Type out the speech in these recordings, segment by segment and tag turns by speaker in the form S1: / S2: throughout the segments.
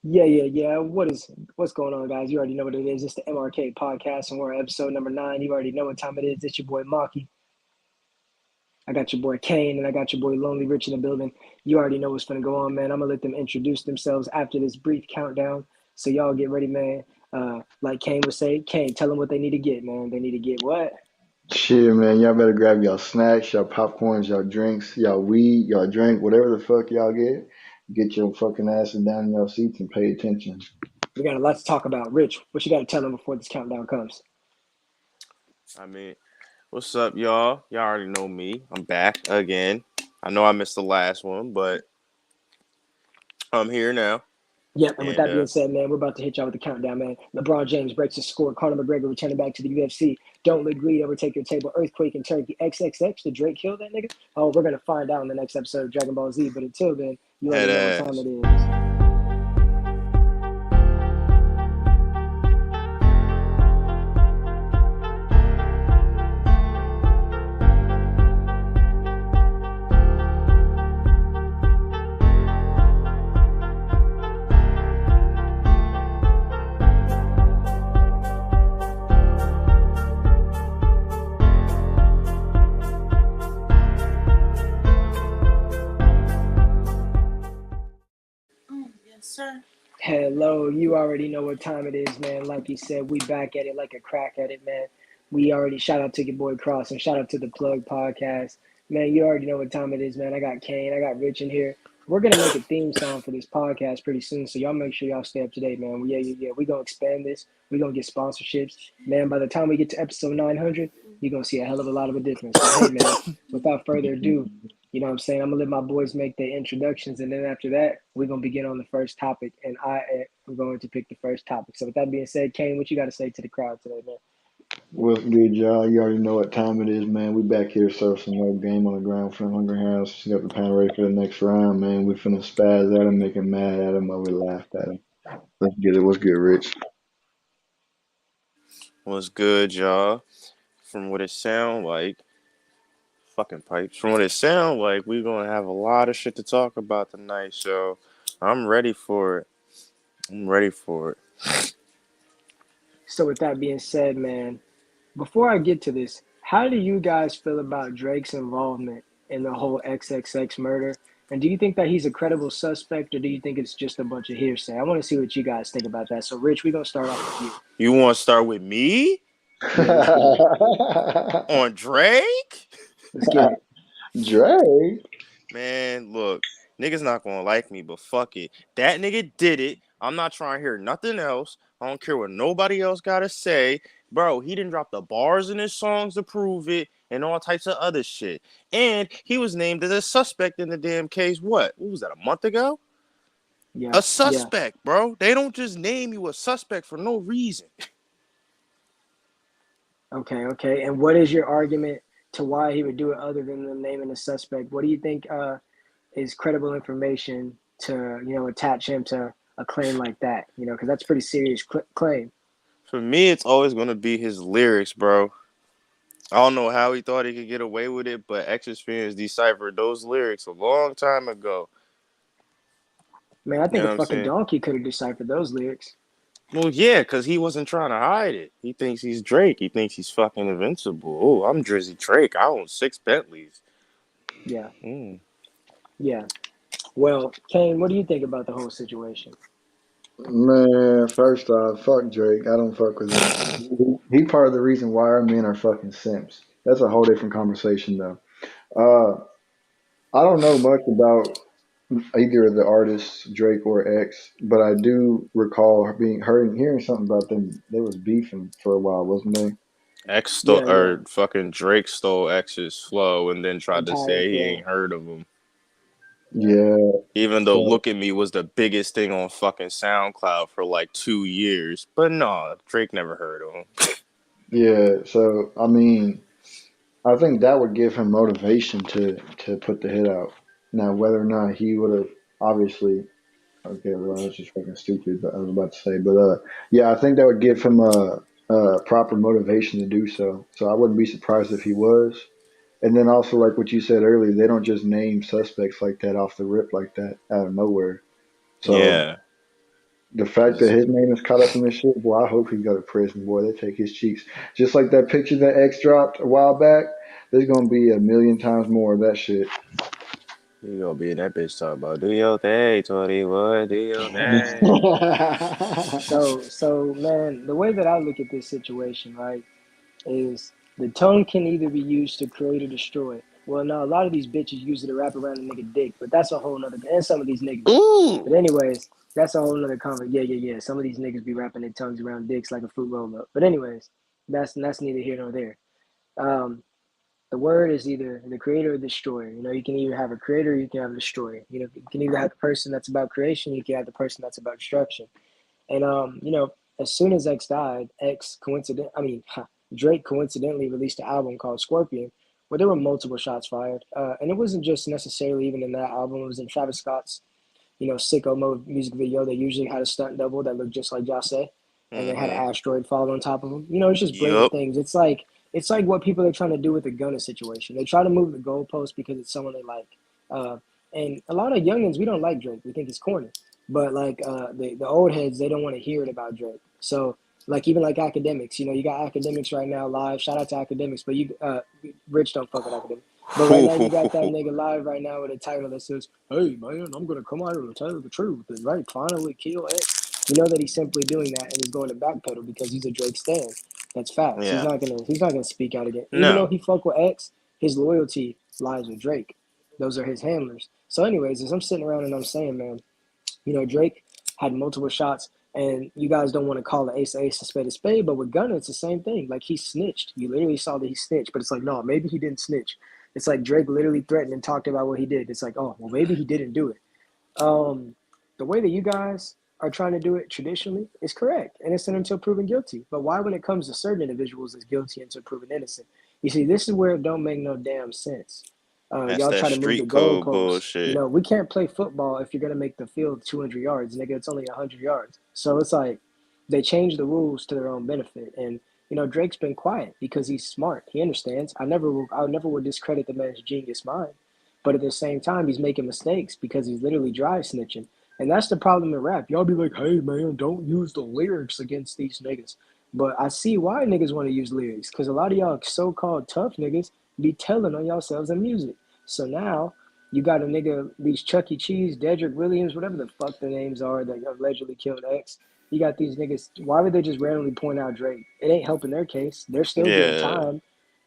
S1: Yeah. What's going on, guys? You already know what it is. It's the MRK podcast, and we're on episode number 9. You already know what time it is. It's your boy Maki. I got your boy Kane, and I got your boy Lonely Rich in the building. You already know what's gonna go on, man. I'm gonna let them introduce themselves after this brief countdown. So y'all get ready, man. Like Kane would say, Kane, tell them what they need to get, man. They need to get what?
S2: Shit, man, y'all better grab y'all snacks, y'all popcorns, y'all drinks, y'all weed, y'all drink, whatever the fuck y'all get. Get your fucking asses down in your seats and pay attention.
S1: We got a lot to talk about. Rich, what you got to tell them before this countdown comes?
S3: I mean, what's up, y'all? Y'all already know me. I'm back again. I know I missed the last one, but I'm here now.
S1: Yep, and with
S3: And
S1: that being said, man, we're about to hit y'all with the countdown, man. LeBron James breaks his score. Conor McGregor returning back to the UFC. Don't let greed overtake your table. Earthquake in Turkey. XXX, did Drake kill that nigga? Oh, we're going to find out in the next episode of Dragon Ball Z. But until then, you
S3: head
S1: already know what time
S3: ass.
S1: it is.
S3: Yes, sir.
S1: Hello, you already know what time it is, man. Like you said, we back at it like a crack at it, man. We already shout out to your boy Cross and shout out to the Plug Podcast. Man, you already know what time it is, man. I got Kane, I got Rich in here. We're gonna make a theme song for this podcast pretty soon, so y'all make sure y'all stay up to date, man. Yeah. We're gonna expand this. We're gonna get sponsorships. Man, by the time we get to episode 900, you're gonna see a hell of a lot of a difference. So hey man, without further ado, you know what I'm saying? I'm gonna let my boys make their introductions, and then after that, we're gonna begin on the first topic, and I am going to pick the first topic. So with that being said, Kane, what you got to say to the crowd today, man?
S2: What's good, y'all? You already know what time it is, man. We back here surfing some more game on the ground from Hunger House. Got the panel ready for the next round, man. We finna spaz at him, make him mad at him, while we laugh at him. Let's get it. What's good, Rich?
S3: What's good, y'all? From what it sound like, fucking pipes. From what it sound like, we're gonna have a lot of shit to talk about tonight, so I'm ready for it. I'm ready for it.
S1: So with that being said, man, before I get to this, how do you guys feel about Drake's involvement in the whole XXX murder? And do you think that he's a credible suspect, or do you think it's just a bunch of hearsay? I want to see what you guys think about that. So, Rich, we're gonna start off with you.
S3: You want to start with me
S1: Yeah, let's get it.
S3: on Drake?
S1: Let's get it.
S2: Drake?
S3: Man, look, niggas not gonna like me, but fuck it. That nigga did it. I'm not trying to hear nothing else. I don't care what nobody else gotta say. Bro, he didn't drop the bars in his songs to prove it and all types of other shit. And he was named as a suspect in the damn case, what was that, a month ago?
S1: Yeah,
S3: A
S1: yeah.
S3: suspect, bro. They don't just name you a suspect for no reason.
S1: Okay. And what is your argument to why he would do it other than them naming a suspect? What do you think is credible information to, attach him to a claim like that? Because that's a pretty serious claim.
S3: For me, it's always gonna be his lyrics, bro. I don't know how he thought he could get away with it, but X's fans deciphered those lyrics a long time ago.
S1: Man, I
S3: You
S1: think
S3: know
S1: a
S3: what I'm
S1: fucking
S3: saying?
S1: donkey could have deciphered those lyrics.
S3: Well, yeah, because he wasn't trying to hide it. He thinks he's Drake. He thinks he's fucking invincible. Oh, I'm Drizzy Drake. I own 6 Bentleys.
S1: Yeah,
S3: Mm.
S1: yeah. Well, Kane, what do you think about the whole situation?
S2: Man, first off, fuck Drake. I don't fuck with him. He part of the reason why our men are fucking simps. That's a whole different conversation, though. Uh, I don't know much about either of the artists, Drake or X, but I do recall hearing something about them. They was beefing for a while, wasn't they?
S3: X stole,
S1: Yeah.
S3: or fucking Drake stole X's flow and then tried to
S1: Entire,
S3: say he
S1: yeah.
S3: ain't heard of him.
S2: Yeah.
S3: Even though
S2: So
S3: Look at Me was the biggest thing on fucking SoundCloud for like 2 years. But no, Drake never heard of him.
S2: yeah. So I mean, I think that would give him motivation to put the hit out. Now, whether or not he would have obviously. Okay, well, that's just fucking stupid. But I was about to say, but yeah, I think that would give him a proper motivation to do so. So I wouldn't be surprised if he was. And then also, like what you said earlier, they don't just name suspects like that off the rip like that out of nowhere. So
S3: Yeah.
S2: The fact that his name is caught up in this shit, boy, I hope he go to prison, boy. They take his cheeks. Just like that picture that X dropped a while back, there's gonna be a million times more of that shit.
S3: You gonna be in that bitch talking about do your thing, 21, do your thing.
S1: So man, the way that I look at this situation, right, is the tongue can either be used to create or destroy. Well, no, a lot of these bitches use it to wrap around a nigga dick, but that's a whole nother. And some of these niggas.
S3: Ooh.
S1: But anyways, that's a whole nother conversation. Yeah. Some of these niggas be wrapping their tongues around dicks like a fruit roll up. But anyways, that's neither here nor there. Um, the word is either the creator or destroyer. You know, you can either have a creator, or you can have a destroyer. You know, you can either have the person that's about creation, you can have the person that's about destruction. And as soon as X died, Drake coincidentally released an album called Scorpion, where there were multiple shots fired. And it wasn't just necessarily even in that album; it was in Travis Scott's, Sicko Mode music video. They usually had a stunt double that looked just like Jase, and they had an
S3: Mm-hmm.
S1: asteroid fall on top of them. You know, it's just blatant
S3: Yup.
S1: things. It's like what people are trying to do with the Gunna situation. They try to move the goalpost because it's someone they like. Uh, and a lot of youngins, we don't like Drake. We think he's corny. But like the old heads, they don't want to hear it about Drake. So like even like academics, you got academics right now live. Shout out to academics, but Rich don't fuck with academics. But right now you got that nigga live right now with a title that says, "Hey man, I'm gonna come out and tell you the truth and right finally kill X." You know that he's simply doing that and he's going to backpedal because he's a Drake stan. That's facts. He's
S3: Yeah.
S1: not gonna speak out again. Even though
S3: No.
S1: he fuck with X, his loyalty lies with Drake. Those are his handlers. So, anyways, as I'm sitting around and I'm saying, man, Drake had multiple shots, and you guys don't want to call the ace a ace, a spade a spade, but with Gunna, it's the same thing. Like he snitched. You literally saw that he snitched, but it's like, no, maybe he didn't snitch. It's like Drake literally threatened and talked about what he did. It's like, oh, well, maybe he didn't do it. Um, the way that you guys are trying to do it traditionally is correct, innocent until proven guilty. But why, when it comes to certain individuals, is guilty until proven innocent? You see, this is where it don't make no damn sense.
S3: That's
S1: Y'all
S3: that
S1: try to move the
S3: street code
S1: goalposts.
S3: bullshit.
S1: We can't play football if you're gonna make the field 200 yards, nigga. It's only 100 yards. So it's like they change the rules to their own benefit. And Drake's been quiet because he's smart. He understands. I never would discredit the man's genius mind. But at the same time, he's making mistakes because he's literally dry snitching. And that's the problem in rap. Y'all be like, hey, man, don't use the lyrics against these niggas. But I see why niggas want to use lyrics because a lot of y'all so-called tough niggas be telling on yourselves in music. So now you got a nigga, these Chuck E. Cheese, Dedrick Williams, whatever the fuck the names are that allegedly killed X. You got these niggas. Why would they just randomly point out Drake? It ain't helping their case. They're still getting
S3: Yeah.
S1: time.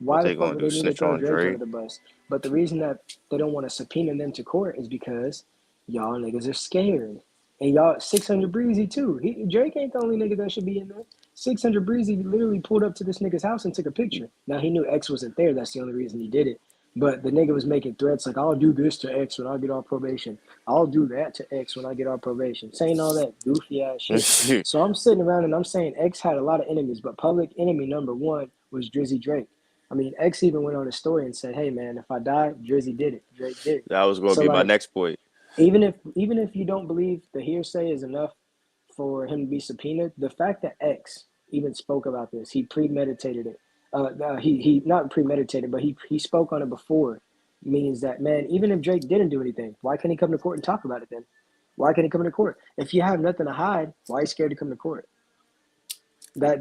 S3: What
S1: Why the
S3: they
S1: fuck
S3: gonna
S1: would
S3: do?
S1: they need to
S3: Snitch
S1: throw
S3: on
S1: Drake under
S3: Drake?
S1: the bus? But the reason that they don't want to subpoena them to court is because y'all niggas are scared. And y'all, 600 Breezy too. Drake ain't the only nigga that should be in there. 600 Breezy literally pulled up to this nigga's house and took a picture. Now he knew X wasn't there. That's the only reason he did it. But the nigga was making threats like, I'll do this to X when I get off probation. I'll do that to X when I get off probation. Saying all that goofy ass shit. So I'm sitting around and I'm saying X had a lot of enemies, but public enemy number one was Drizzy Drake. I mean, X even went on a story and said, hey man, if I die, Drizzy did it. Drake did it.
S3: That was gonna
S1: So
S3: be my
S1: like,
S3: next point.
S1: even if you don't believe the hearsay is enough for him to be subpoenaed, the fact that X even spoke about this, he premeditated it. He not premeditated, but he spoke on it before, means that, man, even if Drake didn't do anything, why can't he come to court and talk about it then? Why can't he come to court? If you have nothing to hide, why are you scared to come to court?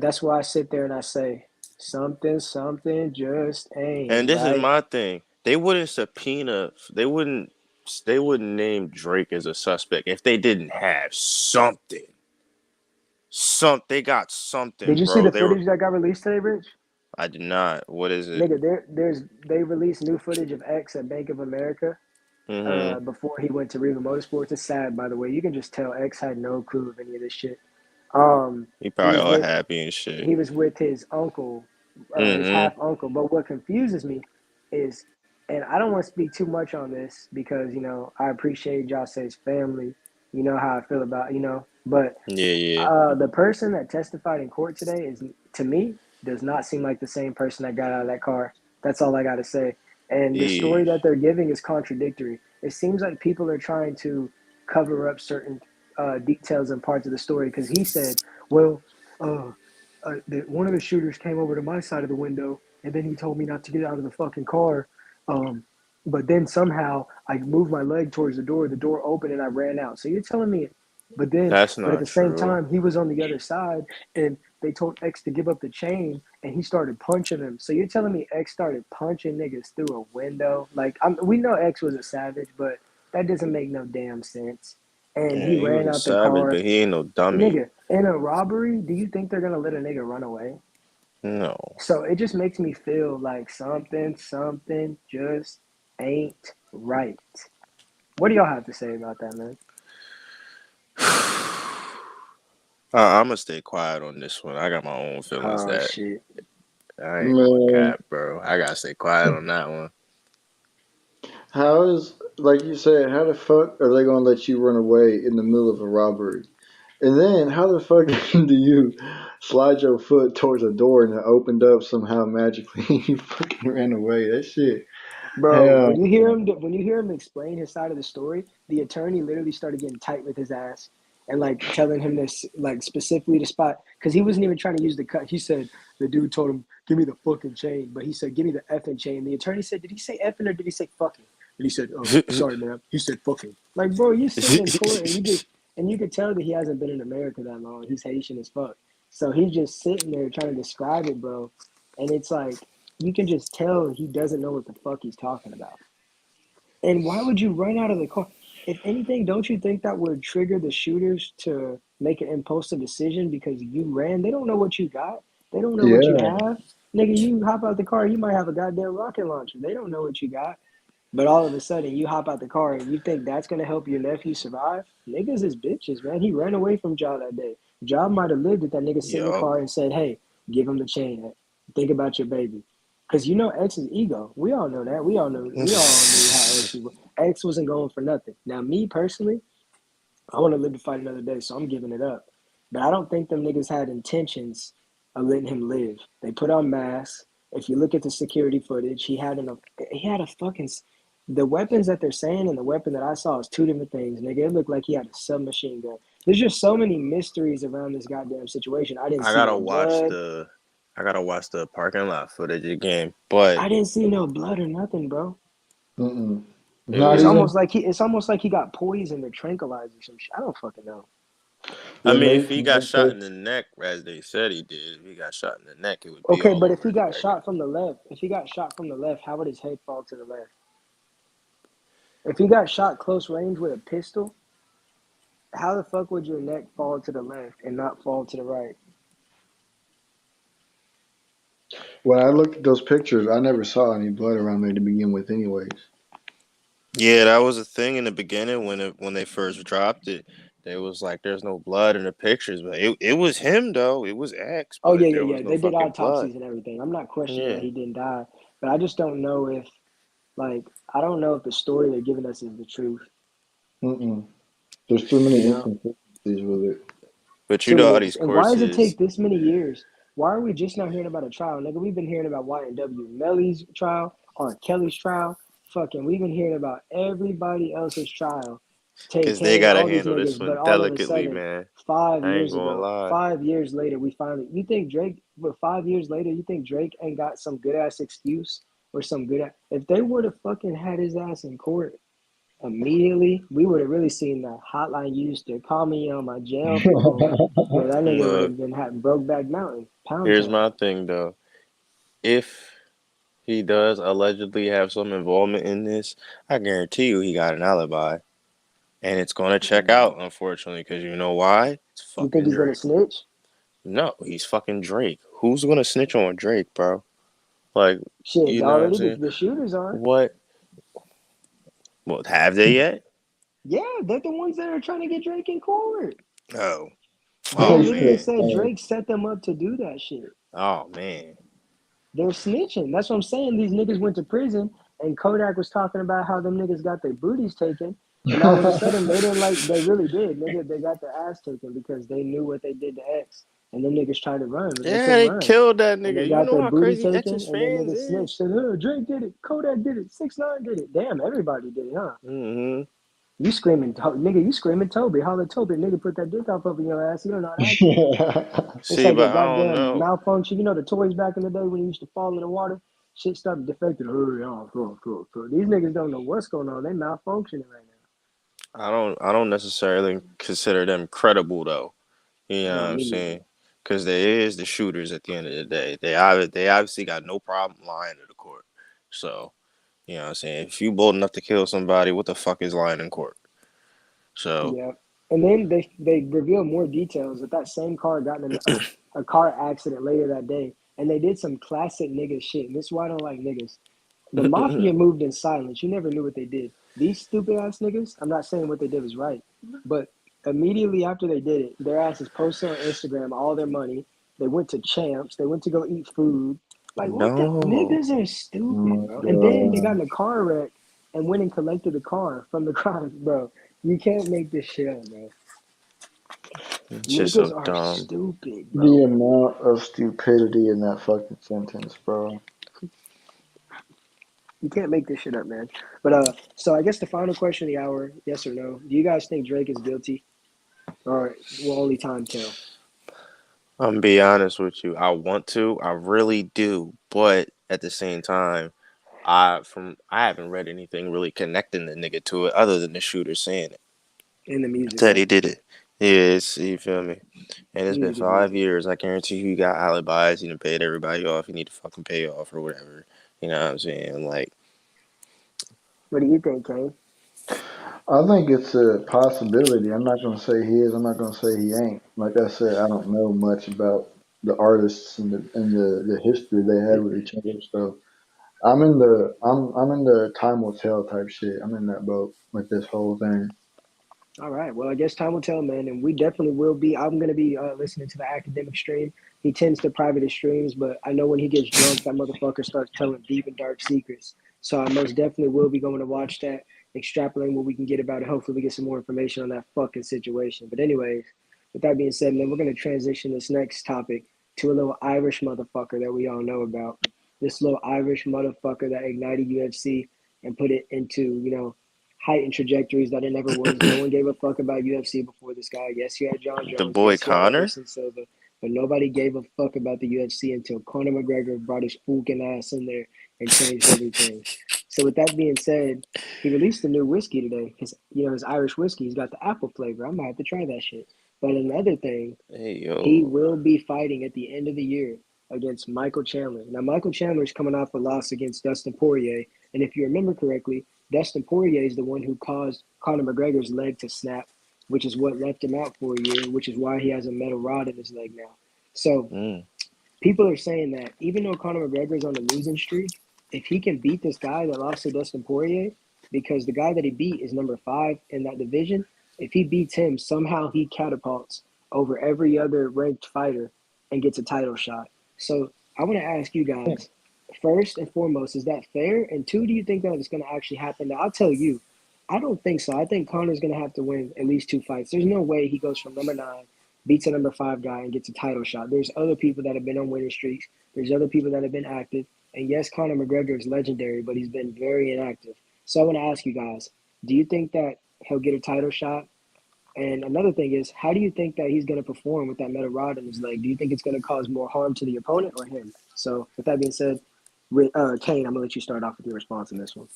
S1: That's why I sit there and I say something just ain't
S3: And this is
S1: right.
S3: my thing. They wouldn't subpoena. They wouldn't. They wouldn't name Drake as a suspect if they didn't have something. They got something,
S1: Did you see
S3: bro.
S1: the
S3: They were.
S1: footage that got released today, Rich?
S3: I did not. What is it?
S1: Nigga, they released new footage of X at Bank of America
S3: Mm-hmm.
S1: before he went to Riva Motorsports. It's sad, by the way. You can just tell X had no clue of any of this shit. Um,
S3: He
S1: he
S3: probably
S1: was
S3: all
S1: with
S3: happy and shit.
S1: he was with his uncle, his
S3: Mm-hmm.
S1: half uncle. But what confuses me is, and I don't want to speak too much on this because I appreciate Jose's family. You know how I feel about but
S3: Yeah, yeah.
S1: the person that testified in court today is, to me, does not seem like the same person that got out of that car. That's all I got to say. And the story
S3: Yeesh.
S1: that they're giving is contradictory. It seems like people are trying to cover up certain details and parts of the story because he said, well, uh, one of the shooters came over to my side of the window and then he told me not to get out of the fucking car. Um, but then somehow I moved my leg towards the door opened and I ran out. So you're telling me But then,
S3: That's
S1: but at
S3: not
S1: the same
S3: true.
S1: time, he was on the other side, and they told X to give up the chain, and he started punching him. So you're telling me X started punching niggas through a window? Like, we know X was a savage, but that doesn't make no damn sense. And
S3: Yeah,
S1: he
S3: he was
S1: ran
S3: a
S1: out the
S3: savage,
S1: car.
S3: but he ain't no dummy.
S1: Nigga, in a robbery, do you think they're gonna let a nigga run away?
S3: No.
S1: So it just makes me feel like something just ain't right. What do y'all have to say about that, man?
S3: I'm gonna stay quiet on this one. I got my own feelings
S1: Oh
S3: that
S1: shit.
S3: I ain't going
S2: Man,
S3: cap, bro. I gotta stay quiet on that one.
S2: how is, like you said, how the fuck are they gonna let you run away in the middle of a robbery? And then how the fuck do you slide your foot towards a door and it opened up somehow magically and you fucking ran away? That shit.
S1: Bro,
S2: Hell.
S1: when you hear him explain his side of the story, the attorney literally started getting tight with his ass and like telling him this like specifically the spot because he wasn't even trying to use the cut. He said the dude told him, "Give me the fucking chain," but he said, "Give me the effing chain." The attorney said, "Did he say effing or did he say fucking?" And he said, "Oh, sorry, man. He said fucking." Like, bro, you sitting in court and you could tell that he hasn't been in America that long. He's Haitian as fuck, so he's just sitting there trying to describe it, bro, and it's like you can just tell he doesn't know what the fuck he's talking about. And why would you run out of the car? If anything, don't you think that would trigger the shooters to make an impulsive decision because you ran? They don't know what you got. They don't know what you
S2: Yeah.
S1: have. Nigga, you hop out the car, you might have a goddamn rocket launcher. They don't know what you got. But all of a sudden, you hop out the car and you think that's gonna help your nephew survive? Niggas is bitches, man. He ran away from Ja that day. Ja might have lived if that nigga sit in the
S3: Yup.
S1: car and said, "Hey, give him the chain. Think about your baby." Because you know X's ego. We all know that. We all know. We all knew how X was. X wasn't going for nothing. Now, me personally, I want to live to fight another day, so I'm giving it up. But I don't think them niggas had intentions of letting him live. They put on masks. If you look at the security footage, he had a fucking the weapons that they're saying and the weapon that I saw is two different things, nigga. It looked like he had a submachine gun. There's just so many mysteries around this goddamn situation. I didn't
S3: I
S1: see
S3: gotta
S1: no
S3: watch
S1: blood.
S3: the I gotta watch the parking lot footage again. But
S1: I didn't see no blood or nothing, bro.
S2: Mm-mm.
S3: it
S2: Not
S3: was
S2: even.
S1: It's almost like he got poisoned or tranquilized or some shit. I don't fucking know.
S3: I
S2: Yeah,
S3: mean
S2: maybe
S3: if he got
S2: maybe
S3: shot in the neck as they said he did, if he got shot in the neck, it would be
S1: Okay,
S3: all
S1: but if
S3: over
S1: he
S3: his
S1: got
S3: neck.
S1: shot from the left, how would his head fall to the left? If he got shot close range with a pistol, how the fuck would your neck fall to the left and not fall to the right?
S2: when I looked at those pictures, I never saw any blood around there to begin with, anyways.
S3: Yeah, that was a thing in the beginning when they first dropped it. They was like, "There's no blood in the pictures," but it was him though. It was X,
S1: Oh
S3: but
S1: yeah, yeah,
S3: there was
S1: yeah.
S3: no
S1: They did
S3: fucking blood.
S1: autopsies and everything. I'm not questioning that
S3: Yeah,
S1: he didn't die, but I just don't know if like I don't know if the story they're giving us is the truth.
S2: Mm-mm. There's too many
S1: You know.
S2: inconsistencies with it.
S3: but you
S1: Too
S3: know
S1: many
S3: how
S1: ins.
S3: these
S1: And why does it
S3: courses.
S1: take this many years? Why are we just now hearing about a trial, nigga? We've been hearing about YNW Melly's trial, R. Kelly's trial. Fucking, we've been hearing about everybody else's trial. Tay
S3: Cause they
S1: Kane,
S3: gotta
S1: all these
S3: handle this
S1: niggas. But
S3: one
S1: all of a
S3: delicately,
S1: sudden,
S3: man.
S1: five
S3: I ain't
S1: years
S3: gonna
S1: ago,
S3: lie.
S1: 5 years later, we finally. You think Drake? But 5 years later, you think Drake ain't got some good ass excuse or some good? If they would have fucking had his ass in court immediately, we would have really seen the hotline used to call me on my jail phone. Yeah, that nigga would
S3: Look,
S1: have been had Brokeback Mountain, Pound
S3: here's
S1: Town.
S3: my thing though. If he does allegedly have some involvement in this, I guarantee you he got an alibi. And it's gonna check out, unfortunately, because you know why? It's
S1: You think
S3: fucking
S1: he's gonna
S3: Drake.
S1: snitch?
S3: No, he's fucking Drake. Who's gonna snitch on Drake, bro? Like,
S1: Shit,
S3: you know what I'm
S1: already
S3: saying?
S1: the shooters are.
S3: What? Well, have they yet?
S1: Yeah, they're the ones that are trying to get Drake in court.
S3: Oh,
S1: They
S3: oh
S2: He
S1: literally
S2: said,
S3: man,
S1: said Drake set them up to do that shit.
S3: oh man.
S1: They're snitching. That's what I'm saying. These niggas went to prison, and Kodak was talking about how them niggas got their booties taken, and all of a sudden they didn't like. They really did, nigga. They got their ass taken because they knew what they did to X, and them niggas tried to run, but they
S3: Yeah,
S1: couldn't
S3: they
S1: run,
S3: killed that
S1: and they
S3: nigga. You
S1: got
S3: know
S1: their
S3: how
S1: booty
S3: crazy
S1: taken,
S3: X's
S1: and then
S3: fans
S1: niggas snitched.
S3: is.
S1: Said, "Oh, Drake did it. Kodak did it. 6ix9ine did it. Damn, everybody did it, huh?
S3: Hmm.
S1: You screaming, nigga. You screaming, Toby. Holla, Toby. Nigga, put that dick off over your ass. You don't know how to act yet. It's
S3: See,
S1: like a
S3: but I don't
S1: goddamn
S3: know.
S1: malfunction. You know the toys back in the day when you used to fall in the water? Shit started defecting. Hurry on, cool. These niggas don't know what's going on. They malfunctioning right now.
S3: I don't necessarily consider them credible though. You know
S1: No,
S3: what I'm
S1: me
S3: saying?
S1: neither.
S3: Because they is the shooters at the end of the day. They obviously got no problem lying to the court. So you know what I'm saying. If you bold enough to kill somebody, what the fuck is lying in court? So
S1: Yeah. And then they revealed more details that that same car got in a car accident later that day, and they did some classic nigga shit. And this is why I don't like niggas. The mafia moved in silence. You never knew what they did. These stupid ass niggas, I'm not saying what they did was right, but immediately after they did it, their asses posted on Instagram all their money. They went to Champs. They went to go eat food. Like, what the
S3: no,
S1: niggas are
S2: Oh
S1: stupid,
S2: my
S1: bro. And then they got
S2: god.
S1: in a car wreck and went and collected the car from the crime, bro. You can't make this shit up, bro.
S3: it's just
S1: Niggas
S3: so
S1: are
S3: dumb.
S1: stupid,
S2: The
S1: bro.
S2: amount of stupidity in that fucking sentence, bro.
S1: You can't make this shit up, man. But so I guess the final question of the hour, yes or no? Do you guys think Drake is guilty, or will only time tell?
S3: I'm gonna be honest with you. I want to, I really do, but at the same time, I haven't read anything really connecting the nigga to it other than the shooter saying it.
S1: In the music,
S3: That
S1: huh?
S3: he did it. Yes, you feel me? And it's been
S1: Music is
S3: 5 years. I guarantee you, he got alibis. He done paid everybody off. He need to fucking pay off or whatever. You know what I'm saying? Like,
S1: What do you think, Kane?
S2: I think it's a possibility. I'm not gonna say he is. I'm not gonna say he ain't. Like I said, I don't know much about the artists and the history they had with each other. So I'm in the time will tell type shit. I'm in that boat with this whole thing.
S1: All right. Well, I guess time will tell, man. And we definitely will be. I'm going to be listening to the academic stream. He tends to private his streams, but I know when he gets drunk, that motherfucker starts telling deep and dark secrets. So I most definitely will be going to watch that, extrapolating what we can get about it. Hopefully, we get some more information on that fucking situation. But, anyways, with that being said, man, we're going to transition this next topic to a little Irish motherfucker that we all know about. This little Irish motherfucker that ignited UFC and put it into, heightened trajectories that it never was. No one gave a fuck about UFC before this guy. Yes, you had John
S3: the
S1: Jones.
S3: boy
S1: Yes, you had
S3: Connor?
S1: Anderson Silva. But nobody gave a fuck about the UFC until Conor McGregor brought his fucking ass in there and changed everything. So with that being said, he released a new whiskey today. His Irish whiskey. He's got the apple flavor. I might have to try that shit. But another thing,
S3: Hey,
S1: he
S3: yo.
S1: will be fighting at the end of the year against Michael Chandler. Now, Michael Chandler is coming off a loss against Dustin Poirier, and if you remember correctly, Dustin Poirier is the one who caused Conor McGregor's leg to snap, which is what left him out for a year, which is why he has a metal rod in his leg now. So
S3: Mm.
S1: people are saying that even though Conor McGregor is on the losing streak, if he can beat this guy that lost to Dustin Poirier, because the guy that he beat is number 5 in that division, if he beats him, somehow he catapults over every other ranked fighter and gets a title shot. So I want to ask you guys, first and foremost, is that fair? And two, do you think that it's going to actually happen? Now, I'll tell you, I don't think so. I think Conor's going to have to win at least 2 fights. There's no way he goes from number 9, beats a number 5 guy, and gets a title shot. There's other people that have been on winning streaks. There's other people that have been active. And yes, Conor McGregor is legendary, but he's been very inactive. So I want to ask you guys, do you think that he'll get a title shot? And another thing is, how do you think that he's going to perform with that metal rod in his leg? Do you think it's going to cause more harm to the opponent or him? So with that being said, Kane, I'm going to let you start off with your response on this one.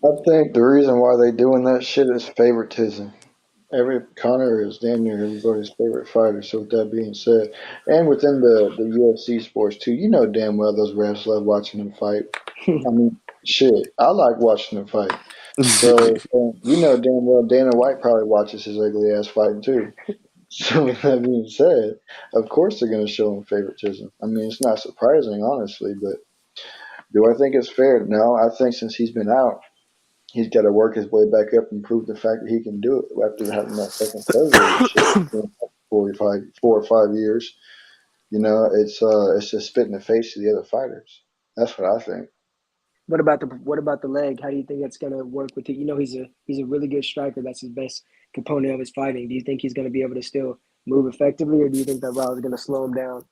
S2: I think the reason why they doing that shit is favoritism. Every Connor is damn near everybody's favorite fighter. So with that being said, and within the UFC sports too, you know damn well those refs love watching them fight. I mean, shit, I like watching them fight. So you know damn well Dana White probably watches his ugly ass fighting too. So with that being said, of course they're gonna show him favoritism. I mean, it's not surprising, honestly, but do I think it's fair? No, I think since he's been out, he's got to work his way back up and prove the fact that he can do it after having that fucking surgery and shit for 4 or 5 years. You know, it's just spit in the face to the other fighters. That's what I think.
S1: What about the leg? How do you think that's going to work with it? He's a really good striker. That's his best component of his fighting. Do you think he's going to be able to still move effectively, or do you think that Rob is going to slow him down?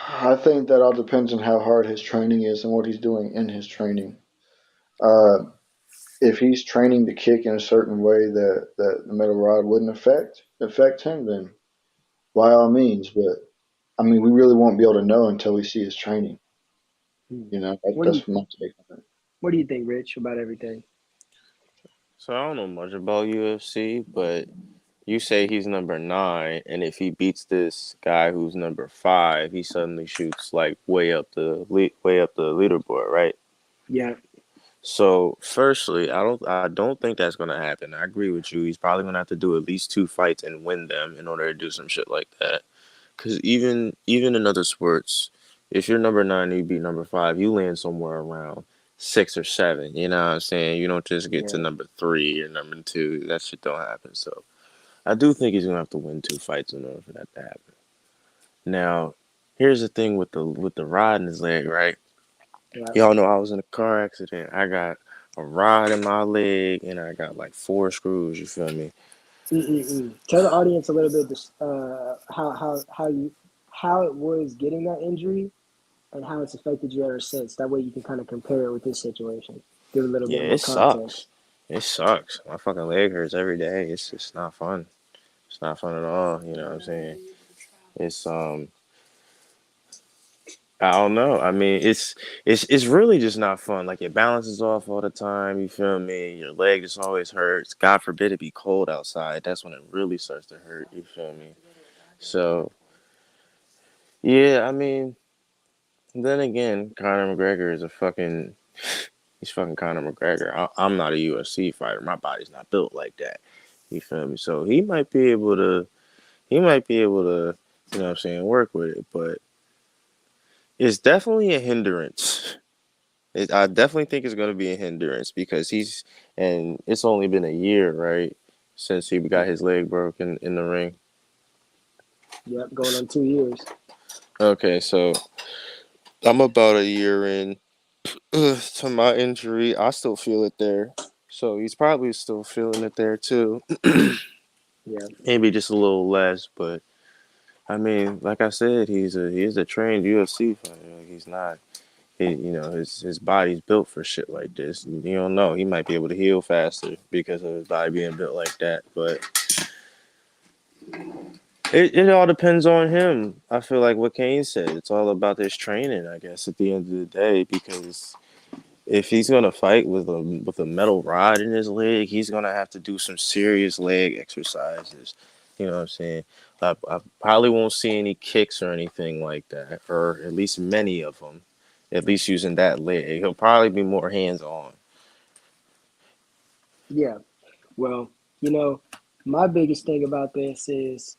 S2: I think that all depends on how hard his training is and what he's doing in his training. Uh, if he's training to kick in a certain way that the metal rod wouldn't affect him, then by all means. But I mean, we really won't be able to know until we see his training.
S1: Hmm.
S2: You know,
S1: What do you
S2: that's my take on it.
S1: What do you think, Rich, about everything?
S3: So I don't know much about UFC, but you say he's number 9, and if he beats this guy who's number 5, he suddenly shoots like way up the leaderboard, right?
S1: Yeah,
S3: So, firstly, I don't think that's gonna happen. I agree with you. He's probably gonna have to do at least 2 fights and win them in order to do some shit like that. Because even in other sports, if you're number 9 and you beat number 5, you land somewhere around 6 or 7. You know what I'm saying? You don't just get to
S1: yeah,
S3: number 3 or number 2. That shit don't happen. So I do think he's gonna have to win 2 fights in order for that to happen. Now, here's the thing with the rod in his leg, right?
S1: yeah.
S3: Y'all know I was in a car accident. I got a rod in my leg and I got like 4 screws. You feel me?
S1: Mm-mm-mm. Tell the audience a little bit how it was getting that injury and how it's affected you ever since. That way you can kind of compare it with this situation. Give a little
S3: Yeah,
S1: bit more
S3: it
S1: context.
S3: sucks. It sucks. My fucking leg hurts every day. It's not fun. It's not fun at all. You know what I'm saying? It's I don't know. I mean, it's really just not fun. Like your balance is off all the time. You feel me? Your leg just always hurts. God forbid it be cold outside. That's when it really starts to hurt. You feel me? So yeah, I mean, then again, Conor McGregor is a fucking he's fucking Conor McGregor. I'm not a UFC fighter. My body's not built like that. You feel me? So he might be able to, you know what I'm saying, work with it, but it's definitely a hindrance. I definitely think it's going to be a hindrance because and it's only been a year, right, since he got his leg broken in the ring.
S1: Yep, going on 2 years.
S3: Okay, so I'm about a year in to my injury. I still feel it there. So he's probably still feeling it there too.
S1: Yeah,
S3: Maybe just a little less, but I mean, like I said, he's a trained UFC fighter. Like he's not his body's built for shit like this. You don't know. He might be able to heal faster because of his body being built like that. But it all depends on him. I feel like what Kane said. It's all about his training, I guess, at the end of the day, because if he's gonna fight with a metal rod in his leg, he's gonna have to do some serious leg exercises. You know what I'm saying? I probably won't see any kicks or anything like that, or at least many of them. At least using that leg, he'll probably be more hands on.
S1: yeah. Well, you know, my biggest thing about this is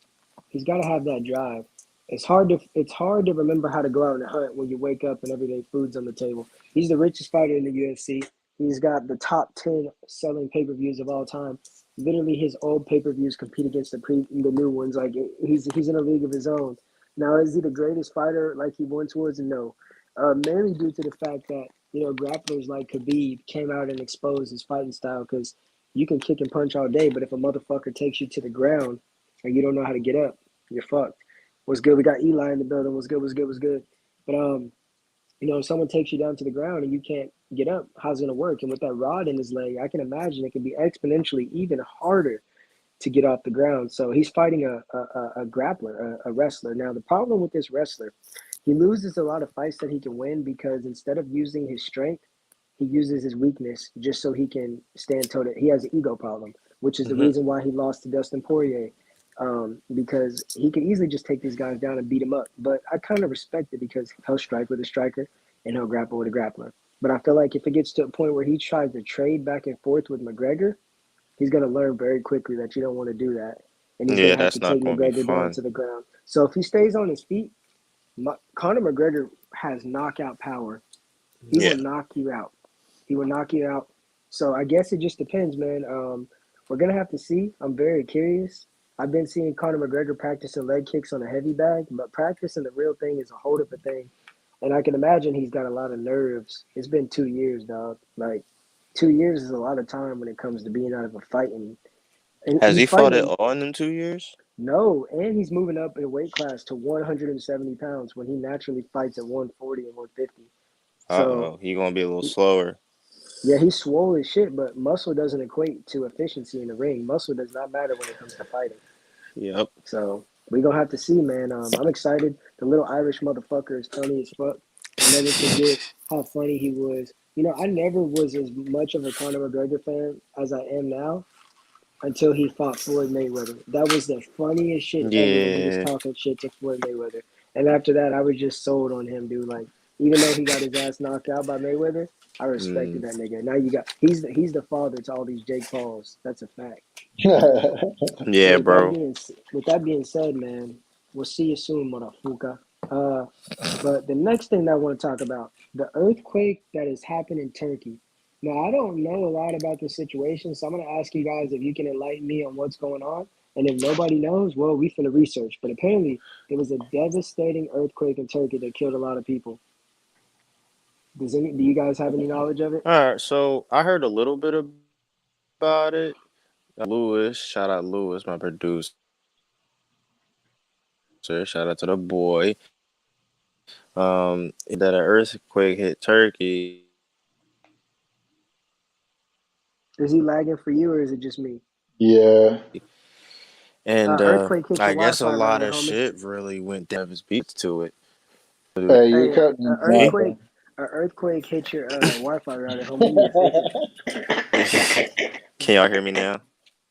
S1: he's got to have that drive. It's hard to remember how to go out and hunt when you wake up and everyday food's on the table. He's the richest fighter in the UFC. He's got the top 10 selling pay-per-views of all time. Literally, his old pay-per-views compete against the new ones. Like he's in a league of his own. Now, is he the greatest fighter like he once was? No. Mainly due to the fact that grapplers like Khabib came out and exposed his fighting style because you can kick and punch all day, but if a motherfucker takes you to the ground and you don't know how to get up, you're fucked. What's good? We got Eli in the building. What's good? What's good? What's good? But if someone takes you down to the ground and you can't get up, how's it gonna work? And with that rod in his leg, I can imagine it can be exponentially even harder to get off the ground. So he's fighting a grappler, a wrestler. Now the problem with this wrestler, he loses a lot of fights that he can win because instead of using his strength, he uses his weakness just so he can stand toe to. He has an ego problem, which is the
S3: Hmm.
S1: reason why he lost to Dustin Poirier, because he could easily just take these guys down and beat them up. But I kind of respect it because he'll strike with a striker and he'll grapple with a grappler. But I feel like if it gets to a point where he tries to trade back and forth with McGregor, he's going to learn very quickly that you don't want to do that. And he's going
S3: Yeah,
S1: to have to
S3: that's not
S1: take
S3: going to be
S1: McGregor down
S3: fun.
S1: to the ground. So if he stays on his feet, Conor McGregor has knockout power. He will
S3: Yeah.
S1: knock you out. He will knock you out. So I guess it just depends, man. We're gonna have to see. I'm very curious. I've been seeing Conor McGregor practicing leg kicks on a heavy bag, but practicing the real thing is a whole different thing. And I can imagine he's got a lot of nerves. It's been 2 years, dog. Like 2 years is a lot of time when it comes to being out of a fight, and
S3: Has
S1: he's
S3: he fought
S1: fighting
S3: at
S1: in
S3: all in them 2 years?
S1: no, and he's moving up in weight class to 170 pounds when he naturally fights at 140 and 150. So
S3: Uh-oh, he going to be a little slower.
S1: yeah, he's swole as shit, but muscle doesn't equate to efficiency in the ring. Muscle does not matter when it comes to fighting.
S3: Yep.
S1: So we gonna have to see, man. I'm excited. The little Irish motherfucker is funny as fuck. I'll never forget how funny he was I never was as much of a Conor McGregor fan as I am now until he fought Floyd Mayweather. That was the funniest shit ever when he was
S3: Yeah.
S1: talking shit to Floyd Mayweather. And after that, I was just sold on him, dude. Like, even though he got his ass knocked out by Mayweather, I respected
S3: Mm,
S1: that nigga. Now you got he's the father to all these Jake Pauls. That's a fact. So
S3: yeah, bro.
S1: with that being said, man, we'll see you soon, motherfucker. Uh, but the next thing that I want to talk about, the earthquake that has happened in Turkey. Now, I don't know a lot about the situation, so I'm going to ask you guys if you can enlighten me on what's going on. And if nobody knows, well, we finna research. But apparently, there was a devastating earthquake in Turkey that killed a lot of people. Do you guys have any knowledge of it?
S3: All right, so I heard a little bit about it. Lewis, shout out Lewis, my producer. Shout out to the boy. That an earthquake hit Turkey,
S1: Is he lagging for you, or is it just me?
S2: Yeah.
S3: and
S1: Earthquake hit
S3: I
S1: your
S3: guess a
S1: Wi-Fi
S3: lot
S1: router,
S3: of
S1: homie.
S3: shit really went down of his beats to it.
S2: Hey, you're
S1: Hey,
S2: cutting
S3: Me?
S1: a earthquake hit your Wi-Fi router, homie. You need to fix it.
S3: Can y'all hear me now?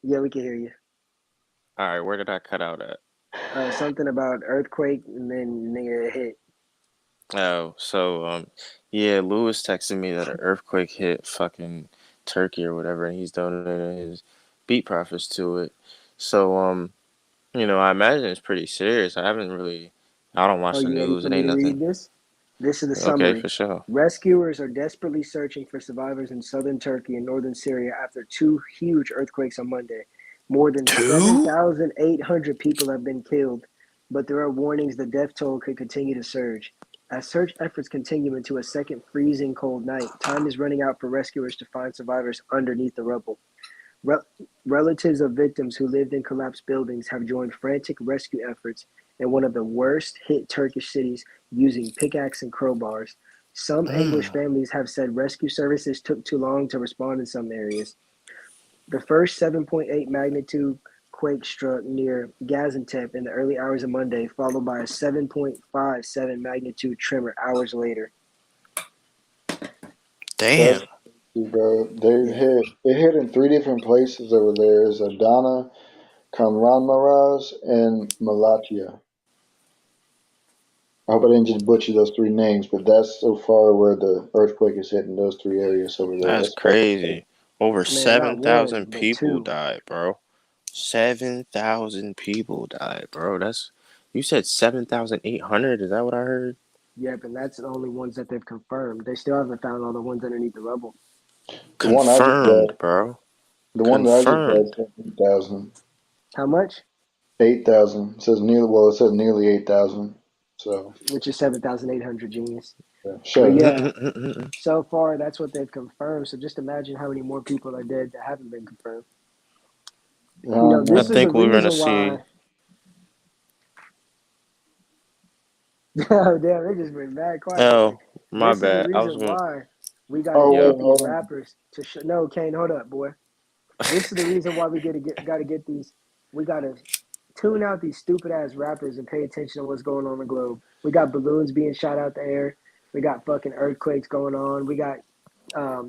S1: Yeah, we can hear you.
S3: All right, where did I cut out at?
S1: Something about earthquake, and then nigga it hit.
S3: Oh, so yeah, Lewis texted me that an earthquake hit fucking Turkey or whatever, and he's donating his beat profits to it. So I imagine it's pretty serious. I don't
S1: Oh,
S3: watch the
S1: you ready
S3: news.
S1: for
S3: It
S1: me
S3: ain't
S1: to read
S3: nothing.
S1: this? This is the
S3: Okay,
S1: summary.
S3: for sure.
S1: Rescuers are desperately searching for survivors in southern Turkey and northern Syria after two huge earthquakes on Monday. More than
S3: Two?
S1: 7,800 people have been killed, but there are warnings the death toll could continue to surge. As search efforts continue into a second freezing cold night, time is running out for rescuers to find survivors underneath the rubble. Re- Relatives of victims who lived in collapsed buildings have joined frantic rescue efforts in one of the worst hit Turkish cities using pickaxe and crowbars. Some anguished
S3: Mm.
S1: families have said rescue services took too long to respond in some areas. The first 7.8 magnitude quake struck near Gaziantep in the early hours of Monday, followed by a 7.57 magnitude tremor hours later.
S3: Damn.
S2: That's bro. They've
S1: Yeah.
S2: hit it hit in three different places over there. Is Adana, Kahramanmaraş, and Malatya. I hope I didn't just butcher those three names, but that's so far where the earthquake is hitting those three areas over there.
S3: That's
S2: That's fucking crazy.
S3: crazy. Over
S1: Man, not one,
S3: 7,000
S1: but
S3: people
S1: two.
S3: died, bro. 7,000 people died, bro. You said 7,800? Is that what I heard?
S1: Yep, and that's the only ones that they've confirmed. They still haven't found all the ones underneath the rubble.
S2: The one I just read,
S3: Confirmed, bro.
S2: the one that I just read
S3: Confirmed.
S2: said 8,000.
S1: How much?
S2: 8,000. It says nearly. Well, it says nearly 8,000. So
S1: Which is 7,800, genius.
S2: yeah.
S1: But
S2: Shut up.
S1: yeah, so far that's what they've confirmed. So just imagine how many more people are dead that haven't been confirmed.
S3: I
S1: This is the
S3: think we're gonna
S1: reason
S3: see.
S1: why. Oh, damn, they just been mad quiet today.
S3: Oh, my
S1: This is the
S3: bad. I was
S1: reason
S3: going.
S1: why we got to
S2: Oh
S3: Yep.
S1: get
S2: wait,
S1: these
S2: hold on.
S1: rappers to No, Kane, hold up, boy. This is the reason why we got to get these. We got to tune out these stupid ass rappers and pay attention to what's going on in the globe. We got balloons being shot out the air. We got fucking earthquakes going on. We got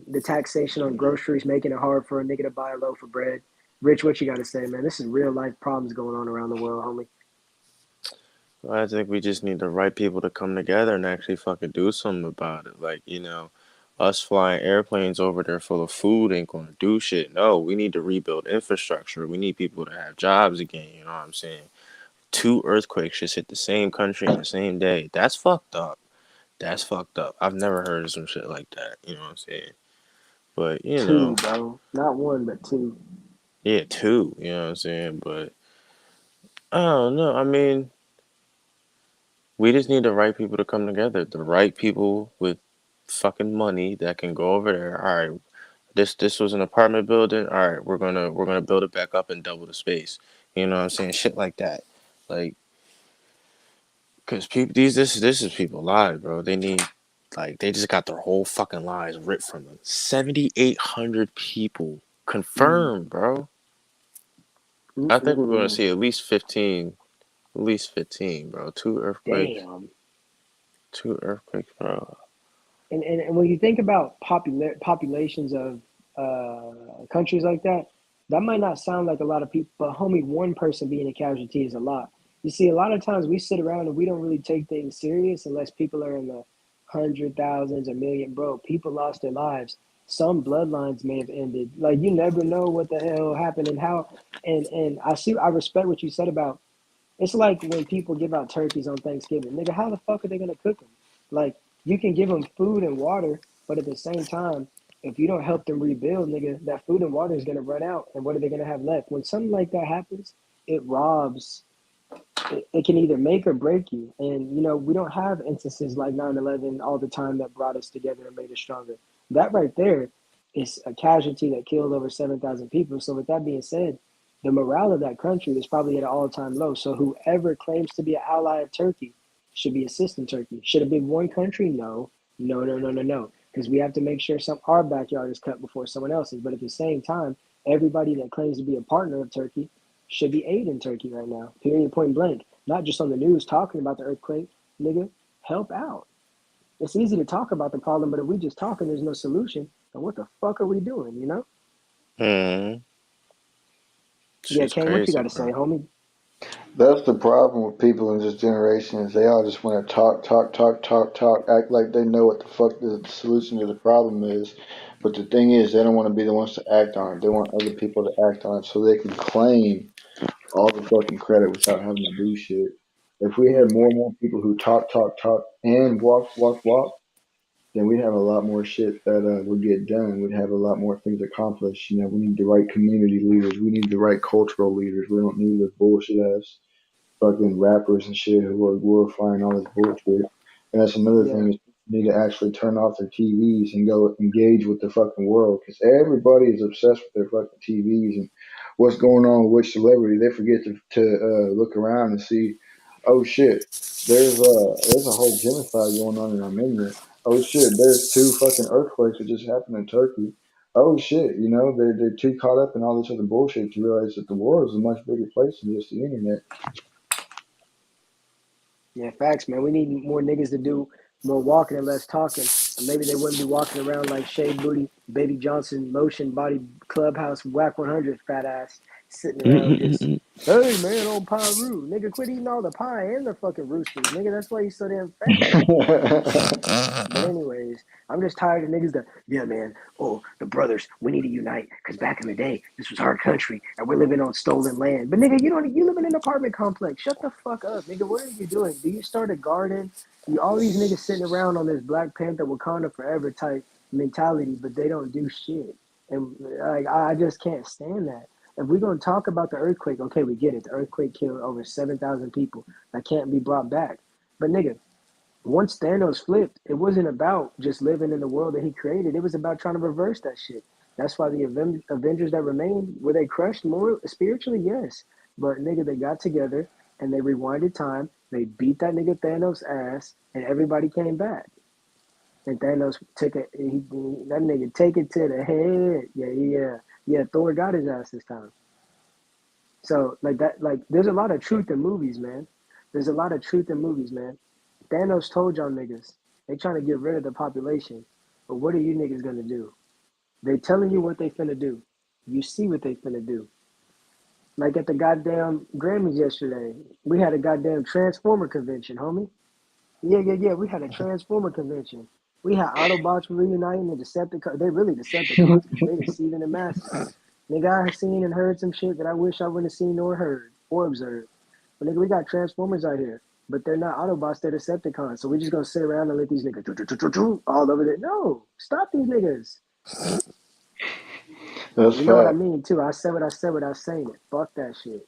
S1: the taxation on groceries making it hard for a nigga to buy a loaf of bread. Rich, what you got to say, man? This is real life problems going on around the world, homie.
S3: I think we just need the right people to come together and actually fucking do something about it. Like, us flying airplanes over there full of food ain't gonna do shit. No, we need to rebuild infrastructure. We need people to have jobs again. You know what I'm saying? Two earthquakes just hit the same country in the same day. That's fucked up. That's fucked up. I've never heard of some shit like that. You know what I'm saying? But,
S1: Two, bro. Not one, but two.
S3: yeah, two. You know what I'm saying? But I don't know. I mean, we just need the right people to come together. The right people with fucking money that can go over there. All right, this was an apartment building. All right, we're gonna build it back up and double the space. You know what I'm saying? Shit like that. Like, cause people this is people lives, bro. They need they just got their whole fucking lives ripped from them. 7,800 people
S1: Mm.
S3: confirmed, bro. I think we're gonna
S1: Mm-mm-mm.
S3: see at least 15. At least 15, bro. Two earthquakes.
S1: Damn.
S3: Two earthquakes, bro.
S1: And when you think about populations of countries like that, that might not sound like a lot of people, but homie, one person being a casualty is a lot. You see, a lot of times we sit around and we don't really take things serious unless people are in the hundred thousands or million. Bro, people lost their lives. Some bloodlines may have ended. Like you never know what the hell happened and how. And I respect what you said about it's like when people give out turkeys on Thanksgiving. Nigga, how the fuck are they gonna cook them? Like, you can give them food and water, but at the same time, if you don't help them rebuild, nigga, that food and water is gonna run out. And what are they gonna have left? When something like that happens, it robs. It can either make or break you. And we don't have instances like 9/11 all the time that brought us together and made us stronger. That right there is a casualty that killed over 7,000 people. So with that being said, the morale of that country is probably at an all-time low. So whoever claims to be an ally of Turkey should be assisting Turkey. Should it be one country? No, no, no, no, no, no. Because we have to make sure our backyard is cut before someone else's. But at the same time, everybody that claims to be a partner of Turkey should be aiding Turkey right now. Period, point blank. Not just on the news talking about the earthquake. Nigga, help out. It's easy to talk about the problem, but if we just talk and there's no solution, then what the fuck are we doing?
S3: Hmm.
S1: Yeah,
S3: Shit's
S1: Kane, what you
S3: crazy,
S1: got to say,
S3: bro.
S1: homie?
S2: That's the problem with people in this generation is they all just want to talk, talk, talk, talk, talk, act like they know what the fuck the solution to the problem is. But the thing is, they don't want to be the ones to act on it. They want other people to act on it so they can claim all the fucking credit without having to do shit. If we had more and more people who talk, talk, talk, and walk, walk, walk, then we'd have a lot more shit that would get done. We'd have a lot more things accomplished. We need the right community leaders. We need the right cultural leaders. We don't need the bullshit ass fucking rappers and shit who are glorifying all this bullshit. And that's another
S1: Yeah,
S2: thing is people need to actually turn off their TVs and go engage with the fucking world because everybody is obsessed with their fucking TVs and what's going on with which celebrity. They forget to look around and see, oh shit, there's a whole genocide going on in Armenia. Oh shit, there's two fucking earthquakes that just happened in Turkey. Oh shit, they're too caught up in all this other bullshit to realize that the world is a much bigger place than just the internet.
S1: yeah, facts, man. We need more niggas to do more walking and less talking. And maybe they wouldn't be walking around like Shea Booty, Baby Johnson, Lotion Body Clubhouse, Whack 100 fat ass, sitting around just, hey man, on Pyru. Nigga, quit eating all the pie and the fucking roosters. Nigga, that's why you so damn fat. But anyways, I'm just tired of niggas that, yeah, man, oh, the brothers, we need to unite. Because back in the day, this was our country, and we're living on stolen land. But nigga, you live in an apartment complex. Shut the fuck up, nigga. What are you doing? Do you start a garden? All these niggas sitting around on this Black Panther Wakanda forever type mentality, but they don't do shit. And like, I just can't stand that. If we're gonna talk about the earthquake, okay, we get it. The earthquake killed over 7,000 people. That can't be brought back. But nigga, once Thanos flipped, it wasn't about just living in the world that he created. It was about trying to reverse that shit. That's why the Avengers that remained, were they crushed more spiritually? Yes. But nigga, they got together and they rewinded time. They beat that nigga Thanos' ass and everybody came back. And Thanos took it, that nigga take it to the head. Yeah, yeah. Yeah, Thor got his ass this time. So like that, like there's a lot of truth in movies, man. There's a lot of truth in movies, man. Thanos told y'all niggas they trying to get rid of the population, but what are you niggas gonna do? They telling you what they finna do. You see what they finna do. Like at the goddamn Grammys yesterday, we had a goddamn Transformer convention, homie. Yeah, yeah, yeah. We had a Transformer convention. We had Autobots reuniting the Decepticons. They really Decepticons because they deceiving the masses. Nigga, I have seen and heard some shit that I wish I wouldn't have seen nor heard or observed. But nigga, we got Transformers out here. But they're not Autobots, they're Decepticons. So we just gonna sit around and let these niggas all over there. No, stop these niggas.
S2: That's
S1: You know what I
S2: fact.
S1: mean too. I said what I said without saying it. Fuck that shit.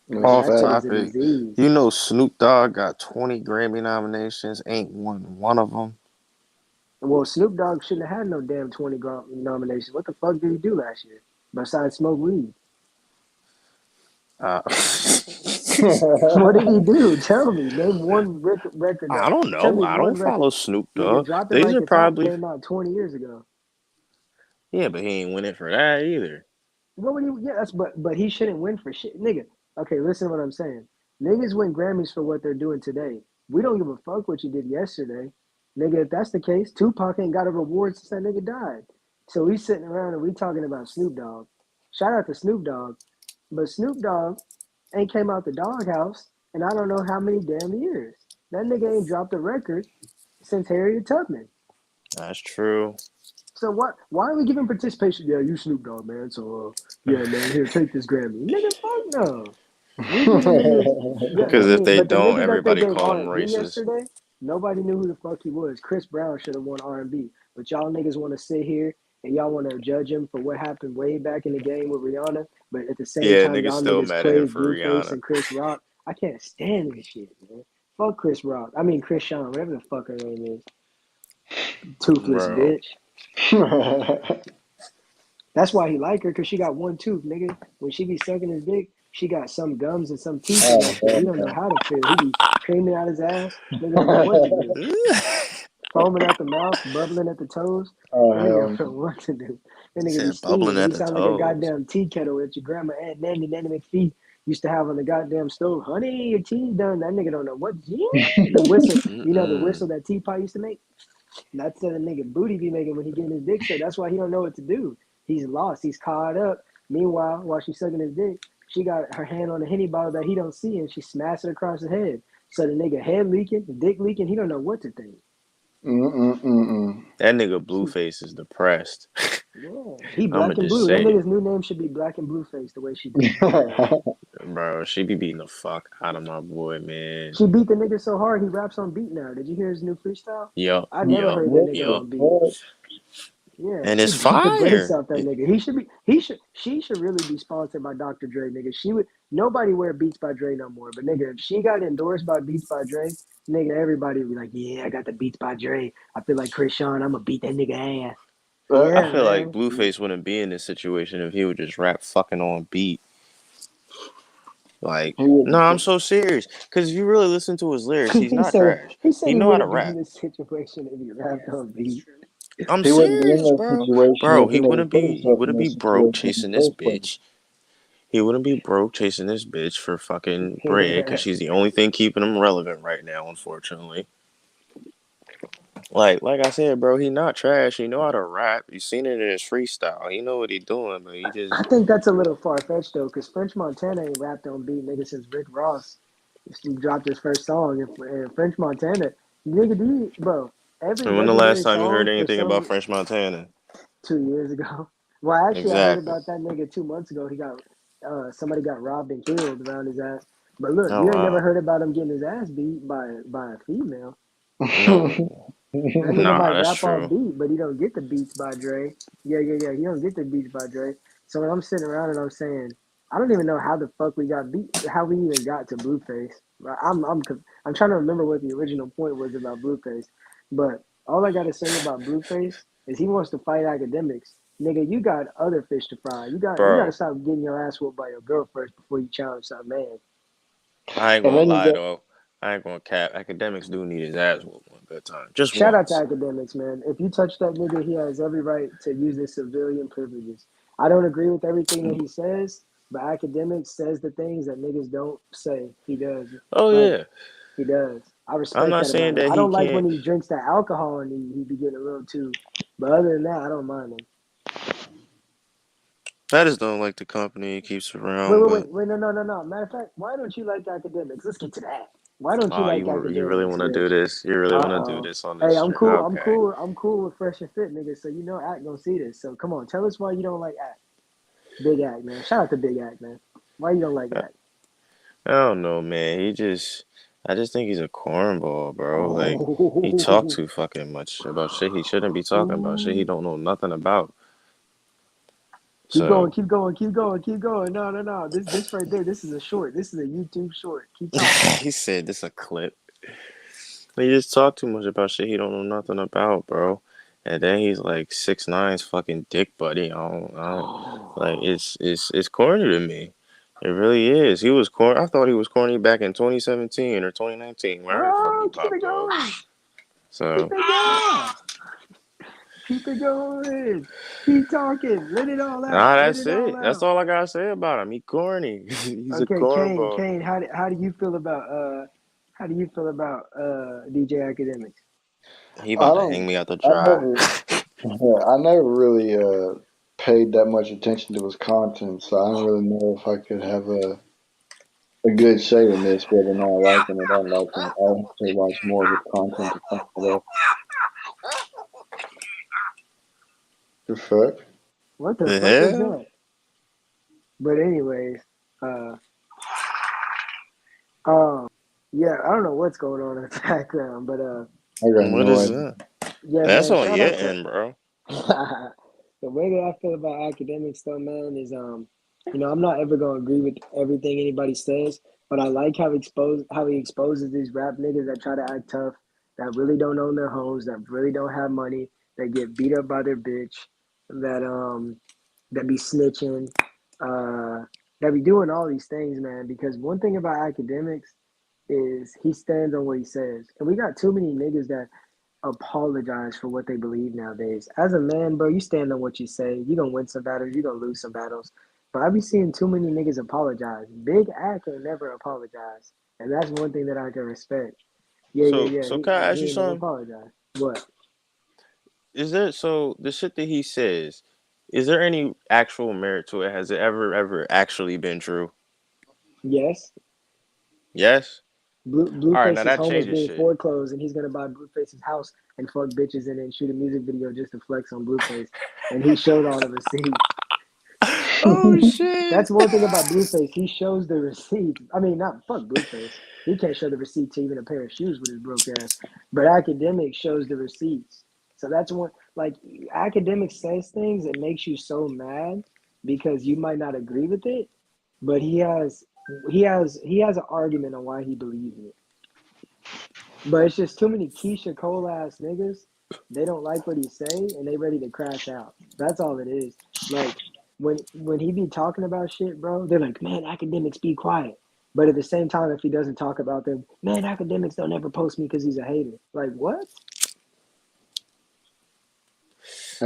S2: That's
S3: Off
S1: That shit
S2: fact.
S1: is a
S3: topic. You
S1: disease.
S3: know Snoop Dogg got 20 Grammy nominations, ain't won one of them.
S1: Well, Snoop Dogg shouldn't have had no damn 20 nominations. What the fuck did he do last year? Besides smoke weed.
S3: Uh,
S1: What did he do? Tell me. Name one record
S3: I
S1: that.
S3: don't
S1: Tell
S3: know.
S1: me
S3: I don't
S1: one record.
S3: follow Snoop
S1: Nigga,
S3: Dogg.
S1: Drop It
S3: These
S1: Like
S3: are
S1: It's Hot
S3: probably
S1: came out 20 years ago.
S3: yeah, but he ain't win it for that either.
S1: What would he? Yeah, that's but he shouldn't win for shit, nigga. Okay, listen to what I'm saying. Niggas win Grammys for what they're doing today. We don't give a fuck what you did yesterday. Nigga, if that's the case, Tupac ain't got a reward since that nigga died. So we sitting around and we talking about Snoop Dogg. Shout out to Snoop Dogg. But Snoop Dogg ain't came out the doghouse and I don't know how many damn years. That nigga ain't dropped a record since Harriet Tubman.
S3: That's true.
S1: So what? Why are we giving participation? Yeah, you Snoop Dogg, man. So yeah, man, here, take this Grammy. Nigga, fuck no. We giving niggas, yeah, I
S3: Because if
S1: mean,
S3: they
S1: but the
S3: don't,
S1: nigga that they
S3: everybody
S1: gave
S3: call him
S1: R&B
S3: racist.
S1: yesterday, nobody knew who the fuck he was. Chris Brown should have won R&B, but y'all niggas want to sit here and y'all want to judge him for what happened way back in the game with Rihanna, but at the same
S3: Yeah,
S1: time,
S3: niggas
S1: y'all
S3: still
S1: niggas
S3: mad at him
S1: praise
S3: for
S1: Blueface
S3: Rihanna.
S1: and Chris Rock. I can't stand this shit, man. Fuck Chris Rock. I mean Chris Sean, whatever the fuck her name is. Toothless
S3: Bro.
S1: bitch. That's why he like her, because she got one tooth, nigga. When she be sucking his dick, she got some gums and some teeth in
S2: Oh,
S1: that shit. He don't know how to feel. He be creaming out his ass. Nigga don't know what to do. Foaming at the mouth, bubbling at the toes.
S2: oh
S1: That nigga
S2: hell
S1: don't know what to do. That nigga be
S3: Said bubbling
S1: steaming.
S3: at
S1: He
S3: the
S1: sound like a
S3: toes.
S1: goddamn tea kettle that your grandma Aunt Nanny McPhee used to have on the goddamn stove. Honey, your tea's done. That nigga don't know what. Yeah. The whistle. You know the
S3: Mm-mm.
S1: whistle that teapot used to make? That's what the nigga booty be making when he getting his dick sucked. That's why he don't know what to do. He's lost. He's caught up. Meanwhile, while she's sucking his dick, she got her hand on the Henny bottle that he don't see, and she smashed it across his head. So the nigga head leaking, dick leaking. He don't know what to think.
S3: That nigga Blueface is depressed.
S1: Yeah, he
S3: I'ma
S1: black and
S3: just
S1: blue. That
S3: say it.
S1: nigga's new name should be Black and Blue Face. The way she did.
S3: Bro, she be beating the fuck out of my boy, man.
S1: She beat the nigga so hard he raps on beat now. Did you hear his new freestyle?
S3: Yup,
S1: I never
S3: yup,
S1: heard that nigga
S3: yup.
S1: on beat. Yeah,
S3: And
S1: she
S3: it's
S1: beat the brakes
S3: fire.
S1: off that nigga. She should really be sponsored by Dr. Dre, nigga. She would nobody wear Beats by Dre no more. But nigga, if she got endorsed by Beats by Dre, nigga, everybody would be like, yeah, I got the Beats by Dre. I feel like Chris Sean, I'ma beat that nigga ass.
S3: I
S1: Yeah,
S3: feel like
S1: man.
S3: Blueface wouldn't be in this situation if he would just rap fucking on beat. Like,
S2: he
S3: no,
S2: wouldn't.
S3: I'm so serious. Because if you really listen to his lyrics, he's
S1: he
S3: not
S1: said
S3: trash.
S1: he said
S3: He
S1: he
S3: know how to
S1: wouldn't be in
S3: rap.
S1: this situation if he rapped on beat.
S3: I'm
S2: He wouldn't be in
S3: serious,
S2: that
S3: bro.
S2: situation
S3: Bro,
S2: if he never put
S3: he
S2: himself in
S3: wouldn't
S2: that
S3: be broke
S2: situation in
S3: chasing
S2: the
S3: this
S2: first place.
S3: bitch. He wouldn't be broke chasing this bitch for fucking bread because
S1: Yeah.
S3: she's the only thing keeping him relevant right now, unfortunately. Like I said, bro, he not trash. He know how to rap. You seen it in his freestyle. He know what he doing, but he
S1: I
S3: just
S1: think that's a little far fetched though, because French Montana ain't rapped on beat nigga since Rick Ross dropped his first song. And French Montana, nigga, bro, every
S3: and when the last
S1: legendary
S3: time you heard
S1: song for
S3: anything about
S1: some
S3: French Montana?
S1: 2 years ago. Well, actually, I heard
S3: Exactly.
S1: about that nigga 2 months ago. He got somebody got robbed and killed around his ass. But look,
S3: Oh
S1: you ain't never
S3: wow.
S1: heard about him getting his ass beat by a female.
S3: No.
S1: That nigga
S3: Nah,
S1: might
S3: that's
S1: rap off
S3: true.
S1: beat, but he don't get the beats by Dre. Yeah. He don't get the beats by Dre. So when I'm sitting around and I'm saying, I don't even know how the fuck we got beat, how we even got to Blueface. I'm trying to remember what the original point was about Blueface, but all I gotta say about Blueface is he wants to fight academics. Nigga, you got other fish to fry. You gotta
S3: Bro,
S1: stop getting your ass whooped by your girl first before you challenge some man.
S3: I ain't
S2: And
S3: gonna
S2: then you
S3: lie
S2: got
S3: though. I ain't gonna cap. Academics do need his ass whooped one good time. Just
S1: Shout out to
S3: once.
S1: academics, man. If you touch that nigga, he has every right to use his civilian privileges. I don't agree with everything that he says, but academics says the things that niggas don't say. He does.
S3: Oh
S1: Like,
S3: yeah.
S1: he does. I
S3: I'm
S1: respect
S3: not
S1: that about
S3: saying
S1: him.
S3: that
S1: I
S3: he
S1: don't like
S3: can't.
S1: when he drinks that alcohol and he be getting a little too. But other than that, I don't mind him.
S3: I just don't like the company he keeps
S1: Wait,
S3: around,
S1: wait,
S3: but
S1: wait, wait, no. Matter of fact, why don't you like academics? Let's get to that. Why don't you
S3: oh,
S1: like
S3: you really
S1: academics,
S3: want to do
S1: Rich?
S3: this? You really want to do
S1: Uh-oh.
S3: this on
S1: Hey,
S3: this
S1: I'm
S3: stream?
S1: cool.
S3: Okay.
S1: I'm cool with Fresh and Fit, nigga. So you know Act gonna see this. So come on, tell us why you don't like Act. Big Act, man. Shout out to Big Act, man. Why you don't like Act?
S3: I don't know, man. I just think he's a cornball, bro. Like, he talk
S1: Oh,
S3: too fucking much about shit he shouldn't be talking about, shit he
S1: ooh.
S3: don't know nothing about.
S1: Keep going,
S3: So,
S1: keep going, keep going, keep going. No. This right there, this is a short. This is a YouTube short. Keep talking.
S3: he said this a clip. He just talk too much about shit he don't know nothing about, bro. And then he's like 6'9's fucking dick buddy. Like, it's corny to me. It really is. He was corny. I thought he was corny back in 2017 or 2019, wherever the fuck he
S1: Oh, keep it
S3: popped off.
S1: going. Keep
S3: So,
S1: it going. Keep it going. Keep talking. Let it all out.
S3: nah,
S1: Let
S3: that's
S1: it all
S3: it. That's
S1: out.
S3: all I gotta say about him. He corny. He's a
S1: Okay, Kane,
S3: cornball.
S1: Kane, how do you feel about DJ Academics?
S3: He
S2: I
S3: about to hang
S2: don't.
S3: me out to
S2: I
S3: dry.
S2: never. I never really paid that much attention to his content, so I don't really know if I could have a good say in this, whether or not I like him or don't like him. I have to watch more of his content to find that out. The fuck?
S1: What the
S3: The
S1: fuck was
S3: hell?
S1: that? But anyways, uh, um, yeah, I don't know what's going on in the background, but
S2: I got
S3: What
S2: no
S3: is
S2: idea.
S3: that?
S1: yeah,
S3: That's
S1: man,
S3: on
S1: shout
S3: your
S1: out to
S3: end, bro.
S1: the way that I feel about academics though, man, is I'm not ever gonna agree with everything anybody says, but I like how he exposes these rap niggas that try to act tough, that really don't own their homes, that really don't have money, that get beat up by their bitch, that that be snitching, uh that be doing all these things, man. Because one thing about academics is he stands on what he says. And we got too many niggas that apologize for what they believe nowadays. As a man, bro, you stand on what you say. You gonna win some battles, you gonna lose some battles. But I be seeing too many niggas apologize. Big Ack ain't never apologize. And that's one thing that I can respect. Yeah, yeah,
S3: So,
S1: yeah.
S3: so
S1: He
S3: can I ask
S1: he
S3: you
S1: ain't never
S3: something?
S1: apologized. What?
S3: Is there so the shit that he says? Is there any actual merit to it? Has it ever actually been true?
S1: Yes.
S3: Yes. All right, now
S1: Blueface's
S3: that
S1: home is
S3: changes
S1: being
S3: shit.
S1: foreclosed, and he's gonna buy Blueface's house and fuck bitches in it and shoot a music video just to flex on Blueface. And he showed all the receipts.
S3: Oh shit.
S1: That's one thing about Blueface. He shows the receipts. I mean, not fuck Blueface. He can't show the receipt to even a pair of shoes with his broke ass. But academic shows the receipts. So that's one. Like academic says things that makes you so mad because you might not agree with it, but he has an argument on why he believes it. But it's just too many Keisha Cole ass niggas. They don't like what he say and they ready to crash out. That's all it is. Like when he be talking about shit, bro, they're like, man, academics be quiet. But at the same time, if he doesn't talk about them, man, academics don't ever post me because he's a hater. Like what?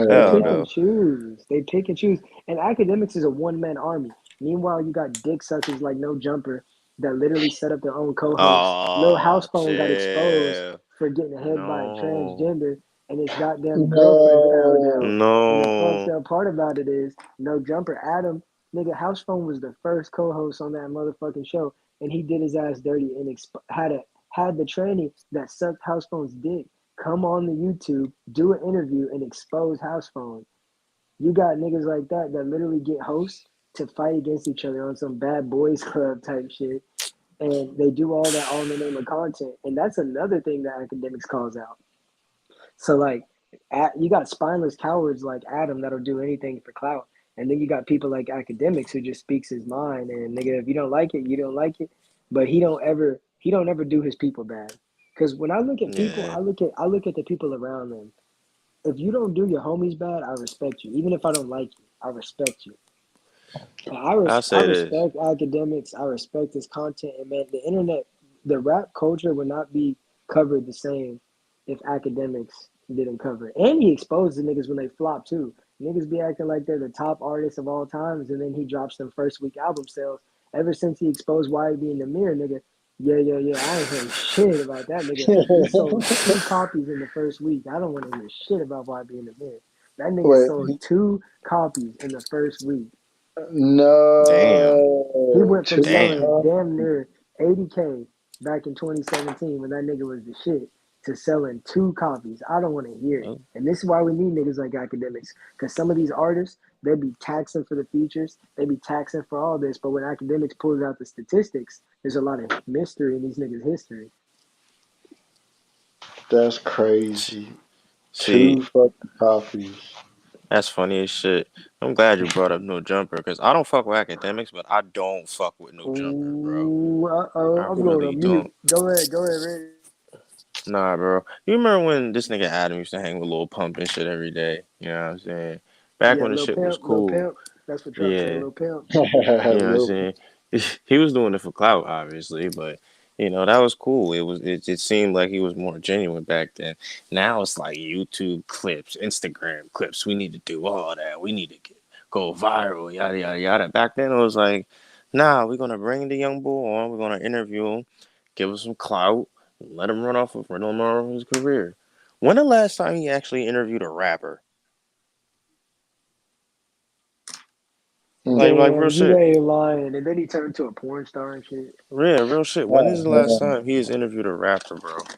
S1: They
S3: Hell
S1: pick and
S3: no.
S1: choose. They pick and choose. And academics is a one man army. Meanwhile, you got dick suckers like No Jumper that literally set up their own co-hosts. Lil
S3: Oh,
S1: House Phone got exposed
S3: chill.
S1: for getting hit by a
S3: No.
S1: transgender, and his goddamn girlfriend found out.
S2: No.
S1: And the fucked
S3: No.
S1: up part about it is No Jumper Adam, nigga, House Phone was the first co-host on that motherfucking show, and he did his ass dirty and had the tranny that sucked House Phone's dick come on the YouTube, do an interview, and expose House Phone. You got niggas like that that literally get hosts to fight against each other on some bad boys club type shit, and they do all that all in the name of content. And that's another thing that academics calls out. So like, you got spineless cowards like Adam that'll do anything for clout, and then you got people like academics who just speaks his mind. And nigga, if you don't like it, you don't like it. But he don't ever do his people bad. Because when I look at people,
S3: Yeah.
S1: I look at the people around them. If you don't do your homies bad, I respect you. Even if I don't like you, I respect you.
S3: I'll
S1: I
S3: say this.
S1: respect academics. I respect his content. And man, the internet, the rap culture would not be covered the same if academics didn't cover it. And he exposed the niggas when they flop too. Niggas be acting like they're the top artists of all times, and then he drops them first week album sales. Ever since he exposed YB in the mirror, nigga. Yeah, yeah, yeah. I ain't heard shit about that nigga. He sold two copies in the first week. I don't want to hear shit about YB in the mirror. That nigga
S2: Wait,
S1: sold two copies in the first week.
S3: Damn.
S1: He
S2: no.
S1: went from
S2: Two
S3: Damn.
S1: selling
S2: copies.
S1: damn near 80K back in 2017 when that nigga was the shit to selling two copies. I don't want to hear it. And this is why we need niggas like academics. Because some of these artists, they be taxing for the features, they be taxing for all this. But when academics pulls out the statistics, there's a lot of mystery in these niggas' history.
S2: That's crazy.
S3: See,
S2: Two fucking copies.
S3: that's funny as shit. I'm glad you brought up No Jumper because I don't fuck with academics, but I don't fuck with No Jumper, bro.
S1: Ooh,
S3: I
S1: I'm going
S3: really
S1: on mute.
S3: don't.
S1: Go ahead, Ray.
S3: Nah, bro. You remember when this nigga Adam used to hang with Lil Pump and shit every day? You know what I'm saying? Back
S1: Yeah,
S3: when the shit was
S1: Lil
S3: cool.
S1: Pimp. That's what Trump said,
S3: Yeah.
S1: Lil Pimp.
S3: You know what I'm
S2: Lil-
S3: saying? He was doing it for clout, obviously, but that was cool. It seemed like he was more genuine back then. Now it's like YouTube clips, Instagram clips. We need to do all that. We need to go viral, yada yada yada. Back then it was like, nah, we're gonna bring the young boy on, we're gonna interview him, give him some clout, let him run off with his career. When the last time he actually interviewed a rapper? Like real
S1: Damn, you
S3: shit.
S1: ain't lying. And then he turned to a porn star and shit.
S3: Yeah, real shit. When is the last
S2: Oh,
S3: time he has interviewed a rapper, bro?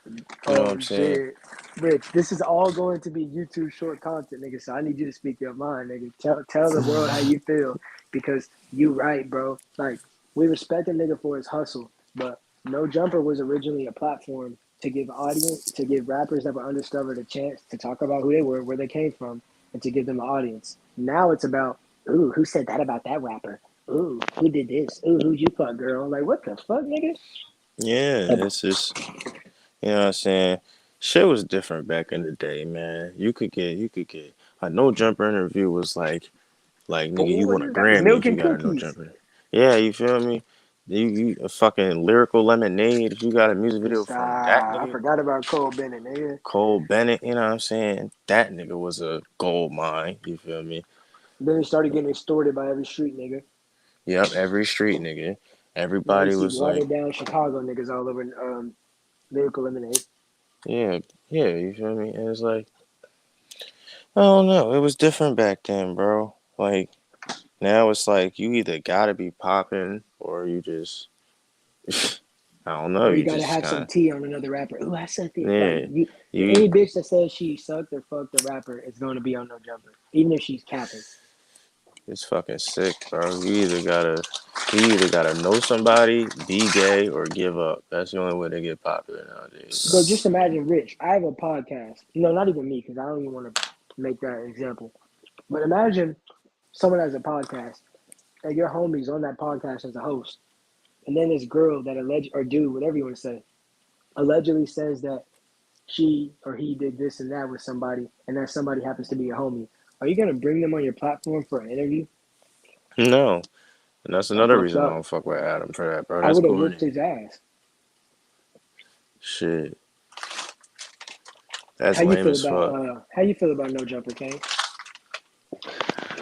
S3: You know what
S1: Oh
S3: I'm saying?
S1: shit. Rich, this is all going to be YouTube short content, nigga. So I need you to speak your mind, nigga. Tell the world how you feel. Because you right, bro. Like, we respect a nigga for his hustle, but No Jumper was originally a platform to give rappers that were undiscovered a chance to talk about who they were, where they came from, and to give them an audience. Now it's about, ooh, who said that about that rapper? Ooh, who did this? Ooh, who'd you fuck, girl? Like, what the fuck, nigga?
S3: Yeah, it's just you know what I'm saying. Shit was different back in the day, man. You could get a no jumper interview was like nigga, you
S1: What
S3: won a
S1: is that? Milk
S3: Grammy if you
S1: and
S3: got a no
S1: cookies.
S3: jumper. Yeah, you feel me? You a fucking lyrical lemonade if you got a music video from that
S1: I
S3: nigga.
S1: forgot about Cole Bennett, nigga.
S3: Cole Bennett, you know what I'm saying? That nigga was a gold mine, you feel me?
S1: Then he started getting extorted by every street nigga.
S3: Yep, every street nigga.
S1: Now you
S3: Everybody
S1: see
S3: was like,
S1: watered down Chicago niggas all over Lyrical Lemonade.
S3: yeah, yeah, you feel me? And it's like, I don't know. It was different back then, bro. Like, now it's like you either gotta be popping or you just, I don't know,
S1: Or you
S3: you
S1: gotta
S3: just
S1: have
S3: kind
S1: some
S3: of,
S1: tea on another rapper. Ooh, I sucked it. Like
S3: yeah,
S1: you,
S3: you,
S1: any bitch that says she sucked or fucked a rapper is going to be on No Jumper, even if she's capping.
S3: it's fucking sick, bro. You either gotta know somebody, be gay, or give up. That's the only way to get popular nowadays, bro.
S1: Bro, just imagine, Rich. I have a podcast. No, not even me, because I don't even want to make that example. But imagine someone has a podcast, and your homie's on that podcast as a host, and then this girl that alleged or dude, whatever you want to say, allegedly says that she or he did this and that with somebody, and that somebody happens to be a homie. Are you gonna bring them on your platform for an interview?
S3: No, and that's
S1: That's
S3: another
S1: fucked
S3: reason I
S1: up.
S3: don't fuck with Adam for that, bro.
S1: I
S3: That's
S1: would have whooped
S3: corny.
S1: his ass.
S3: Shit, that's lame as fuck.
S1: How you feel about No Jumper, Kane?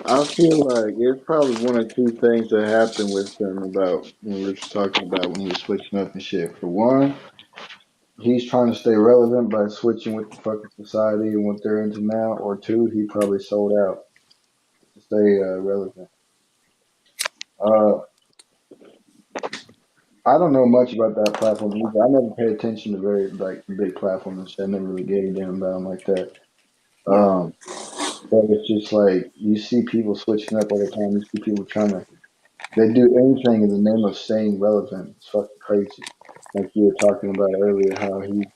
S2: I feel like it's probably one or two things that happened with him about when we were talking about when he was switching up and shit. For one, he's trying to stay relevant by switching with the fucking society and what they're into now. Or two, he probably sold out to stay relevant. Uh, I don't know much about that platform either. I never paid attention to very like big platforms and shit. I never really gave a damn about them like that.
S1: Yeah,
S2: Um, but it's just like you see people switching up all the time. You see people trying to they do anything in the name of staying relevant. It's fucking crazy. Like you were talking about earlier, how he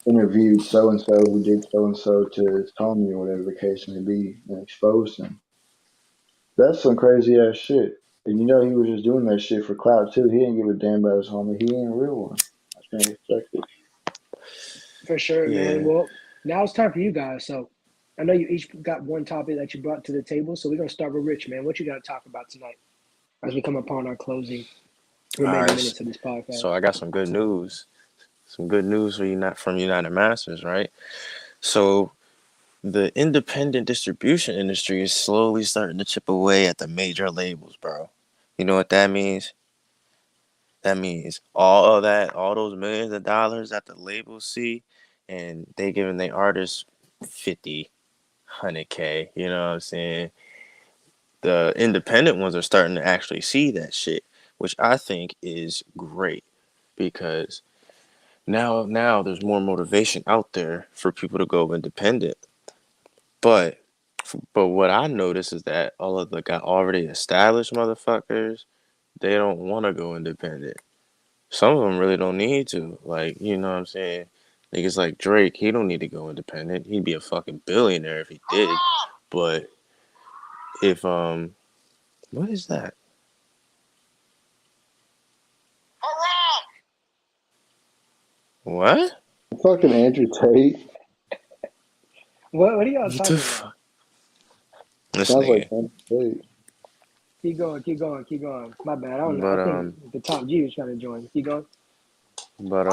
S2: interviewed so and so who did so and so to his homie or whatever the case may be and exposed him. That's some crazy ass shit. And you know he was just doing that shit for clout too. He didn't give a damn about his homie. He ain't a real one. I can't respect it.
S1: for sure, man.
S3: Yeah.
S1: Well, now it's time for you guys. So I know you each got one topic that you brought to the table. So we're gonna start with Rich, man. What you got to talk about tonight as we come upon our closing
S3: All
S1: remaining
S3: right.
S1: minutes of this podcast?
S3: So I got some good news. Some good news for you, not from United Masters, right? So the independent distribution industry is slowly starting to chip away at the major labels, bro. You know what that means? That means all of that, all those millions of dollars that the labels see, and they giving their artists 50, 100K. You know what I'm saying? The independent ones are starting to actually see that shit, which I think is great because now there's more motivation out there for people to go independent. But but what I notice is that all of the got already established motherfuckers, they don't want to go independent. Some of them really don't need to. Like, you know what I'm saying? Niggas like Drake, he don't need to go independent. He'd be a fucking billionaire if he did. But if what is that? What?
S2: Fucking Andrew Tate.
S1: What are y'all
S3: What the
S1: talking about?
S3: fuck? This
S2: Sounds like
S3: nigga.
S2: Andrew Tate.
S1: Keep going, keep going, keep going. My bad. I don't know. I
S3: But
S1: think the top G was trying to join. Keep going.
S3: but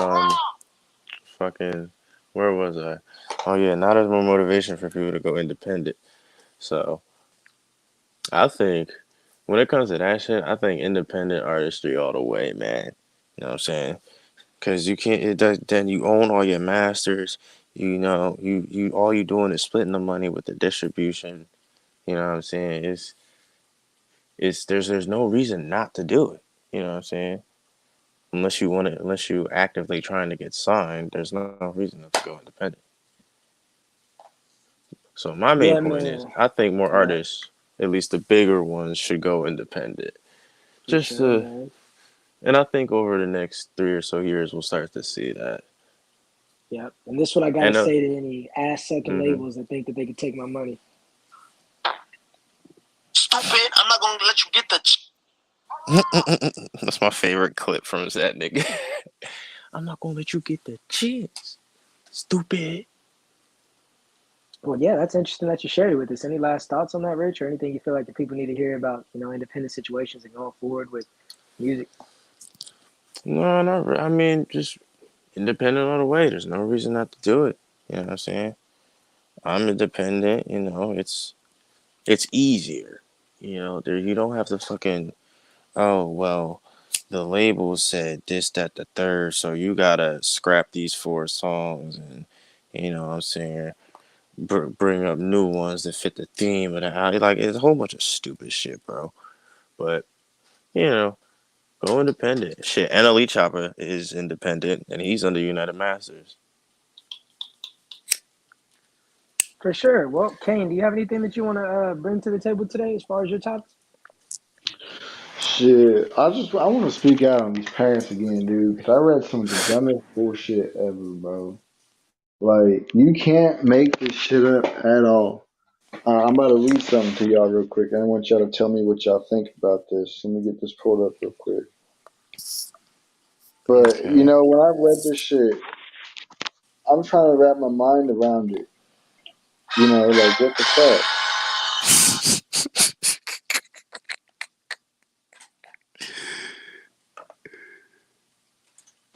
S3: fucking where was I? Oh yeah, now there's more motivation for people to go independent. So I think when it comes to that shit, I think independent artistry all the way, man. You know what I'm saying? Because you can't. It does. Then you own all your masters. You know, you all you doing is splitting the money with the distribution. You know what I'm saying? It's there's no reason not to do it. You know what I'm saying? Unless you actively trying to get signed, there's no reason not to go independent. So my main
S1: Yeah,
S3: point is,
S1: man.
S3: I think more
S1: Yeah,
S3: artists, at least the bigger ones, should go independent.
S1: for
S3: Just
S1: sure,
S3: to,
S1: man.
S3: and I think over the next 3 or so years, we'll start to see that.
S1: Yep. And this is what I gotta
S3: And
S1: say to any ass sucking
S3: mhm.
S1: labels that think that they can take my money.
S3: Stupid! I'm not gonna let you get the. That's my favorite clip from that nigga. I'm not gonna let you get the chance. Stupid.
S1: Well, yeah, that's interesting that you shared it with us. Any last thoughts on that, Rich, or anything you feel like the people need to hear about, independent situations and going forward with music?
S3: No, not. I mean, just independent all the way. There's no reason not to do it. You know what I'm saying? I'm independent. You know, it's easier. You know, there you don't have to fucking. Oh well, the label said this, that, the third, so you gotta scrap these 4 songs and you know what I'm saying bring up new ones that fit the theme of the album. Like it's a whole bunch of stupid shit, bro. But you know, go independent. Shit, and Elite Chopper is independent and he's under United Masters.
S1: For sure. Well, Kane, do you have anything that you want to bring to the table today as far as your topic?
S2: Shit, I want to speak out on these parents again, dude. Because I read some of the dumbest bullshit ever, bro. Like you can't make this shit up at all. I'm about to read something to y'all real quick. I want y'all to tell me what y'all think about this. Let me get this pulled up real quick. But
S3: Okay.
S2: when I read this shit, I'm trying to wrap my mind around it. Like what the fuck?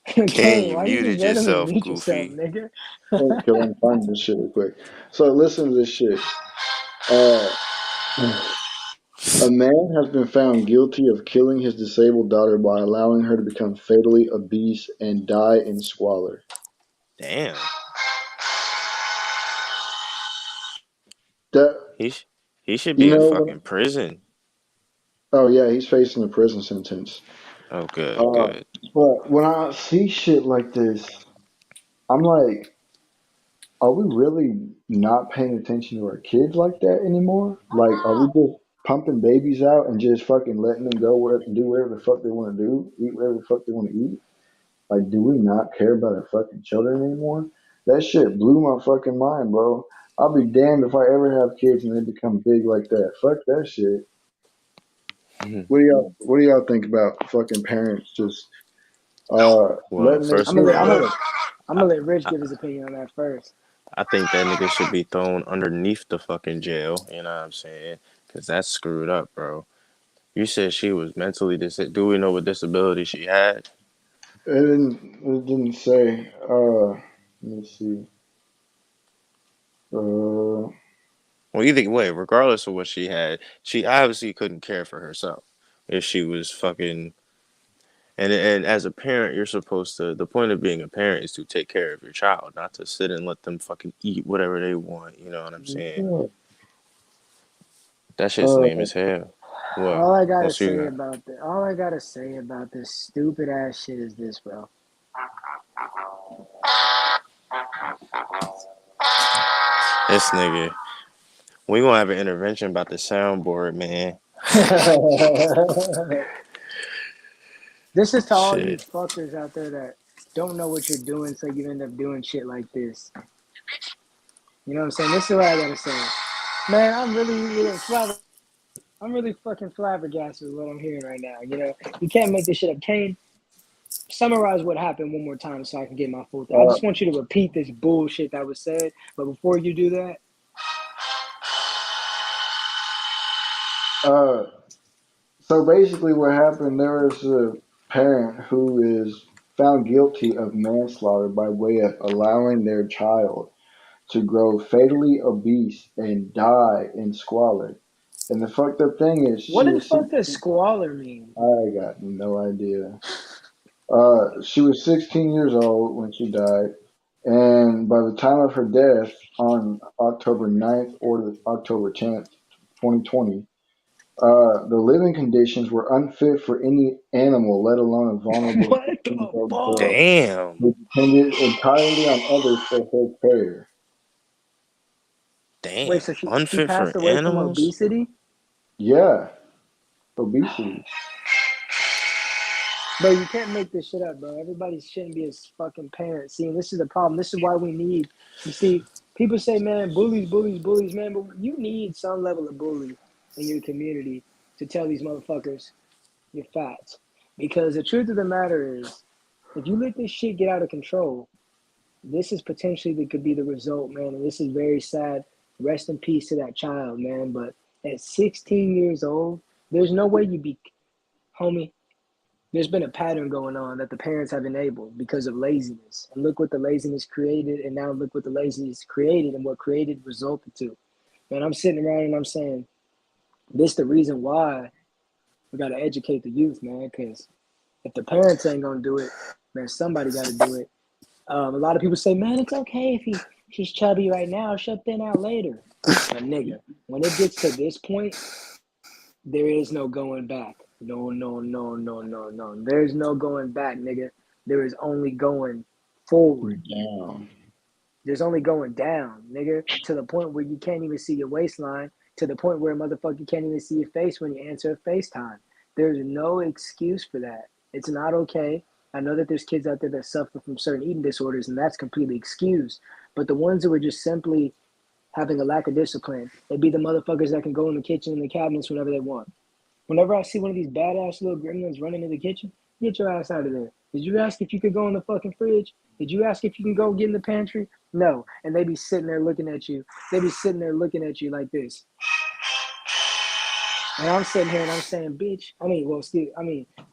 S1: Kane,
S3: Kane, you
S1: why you just
S3: muted
S1: randomly
S3: yourself,
S1: mute yourself,
S3: Goofy.
S1: nigga?
S2: Because I'm finding this shit real quick. So listen to this shit. Uh, a man has been found guilty of killing his disabled daughter by allowing her to become fatally obese and die in squalor.
S3: Damn.
S2: That
S3: He sh- he should
S2: you
S3: be in
S2: know when?
S3: fucking prison.
S2: Oh yeah, he's facing a prison sentence.
S3: Oh, good,
S2: Uh,
S3: good.
S2: but when I see shit like this, I'm like, are we really not paying attention to our kids like that anymore? Like, are we just pumping babies out and just fucking letting them go and do whatever the fuck they want to do, eat whatever the fuck they want to eat? Like, do we not care about our fucking children anymore? That shit blew my fucking mind, bro. I'll be damned if I ever have kids and they become big like that. Fuck that shit. What do y'all think about fucking parents just
S3: Well,
S2: letting their
S3: first
S1: I'm
S3: of
S1: gonna
S2: kids
S1: let I'm
S3: all,
S1: gonna
S2: live?
S1: I'm
S3: I,
S1: gonna let Rich
S3: I
S1: give his opinion on that first.
S3: I think that nigga should be thrown underneath the fucking jail. You know what I'm saying? Because that's screwed up, bro. You said she was mentally disabled. Do we know what disability she had?
S2: It didn't say. Let me see. Uh,
S3: Well, either way, regardless of what she had, she obviously couldn't care for herself. If she was fucking, and as a parent, you're supposed to. The point of being a parent is to take care of your child, not to sit and let them fucking eat whatever they want. You know what I'm saying?
S2: yeah.
S3: That shit's lame
S2: uh,
S3: as hell. What?
S1: All I gotta
S3: What's you
S1: say
S3: got?
S1: about this stupid ass shit is this, bro.
S3: This nigga. We gonna have an intervention about the soundboard, man.
S1: This is to all you
S3: Shit.
S1: fuckers out there that don't know what you're doing, so you end up doing shit like this. You know what I'm saying? This is what I gotta say, man. I'm really fucking flabbergasted with what I'm hearing right now. You can't make this shit up. Kane, summarize what happened one more time so I can get my full thing. I
S2: uh,
S1: just want you to repeat this bullshit that was said, but before you do that,
S2: uh, so basically, what happened? There was a parent who is found guilty of manslaughter by way of allowing their child to grow fatally obese and die in squalor. And the fucked up thing is,
S1: what
S2: she
S1: in the
S2: was
S1: fuck
S2: 16.
S1: does squalor mean?
S2: I got no idea. She was 16 years old when she died, And by the time of her death on October 9th or October 10th, 2020, the living conditions were unfit for any animal, let alone a vulnerable
S1: What
S2: 16
S1: the
S2: year old
S1: fuck?
S2: girl
S3: Damn.
S2: who depended entirely on others for her care.
S1: Wait,
S3: Damn.
S1: so she
S3: Unfit for
S1: passed away from
S3: animals?
S1: obesity?
S2: Yeah, obesity.
S1: Bro, you can't make this shit up, bro. Everybody shouldn't be a fucking parent. See, and this is the problem. This is why we need. You see, people say, man, bullies, bullies, bullies, man, but you need some level of bully in your community to tell these motherfuckers you're fat. Because the truth of the matter is, if you let this shit get out of control, this is potentially that could be the result, man. And this is very sad. Rest in peace to that child, man. But at 16 years old, there's no way you be, homie. There's been a pattern going on that the parents have enabled because of laziness. And look what the laziness created, and now look what the laziness created and what created resulted to. Man, I'm sitting around and I'm saying, this the reason why we got to educate the youth, man, because if the parents ain't going to do it, man, somebody got to do it. A lot of people say, man, it's okay if she's chubby right now, she'll thin out later. But nigga, when it gets to this point, there is no going back. No, no, no, no, no, no. There's no going back, nigga. There is only going forward.
S2: Damn.
S1: There's only going down, nigga, to the point where you can't even see your waistline, to the point where a motherfucker can't even see your face when you answer a FaceTime. There's no excuse for that. It's not okay. I know that there's kids out there that suffer from certain eating disorders, and that's completely excused. But the ones who are just simply having a lack of discipline, they be the motherfuckers that can go in the kitchen and the cabinets whenever they want. Whenever I see one of these badass little gremlins running in the kitchen, get your ass out of there. Did you ask if you could go in the fucking fridge? Did you ask if you can go get in the pantry? No. And they be sitting there looking at you. They be sitting there looking at you like this. And I'm sitting here and I'm saying, bitch.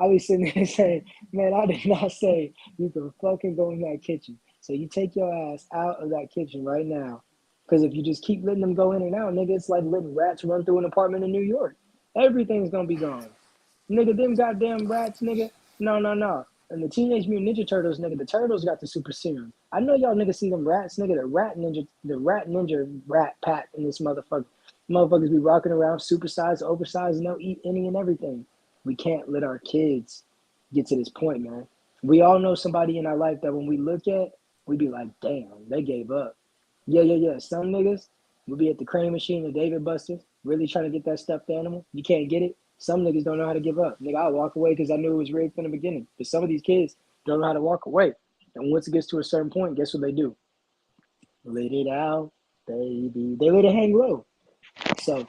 S1: I be sitting there saying, man, I did not say you can fucking go in that kitchen. So you take your ass out of that kitchen right now. Because if you just keep letting them go in and out, nigga, it's like letting rats run through an apartment in New York. Everything's gonna be gone. Nigga, them goddamn rats, nigga. No, no, no. And the Teenage Mutant Ninja Turtles, nigga, the turtles got the super serum. I know y'all niggas see them rats, nigga, the rat ninja rat pack in this motherfucker. Motherfuckers be rocking around supersized, oversized, and they'll eat any and everything. We can't let our kids get to this point, man. We all know somebody in our life that when we look at, we be like, damn, they gave up. Yeah, yeah, yeah. Some niggas will be at the crane machine, the David Busters, really trying to get that stuffed animal. You can't get it. Some niggas don't know how to give up. Nigga, I'll walk away because I knew it was rigged from the beginning. But some of these kids don't know how to walk away. And once it gets to a certain point, guess what they do? Let it out, baby. They let it hang low. So,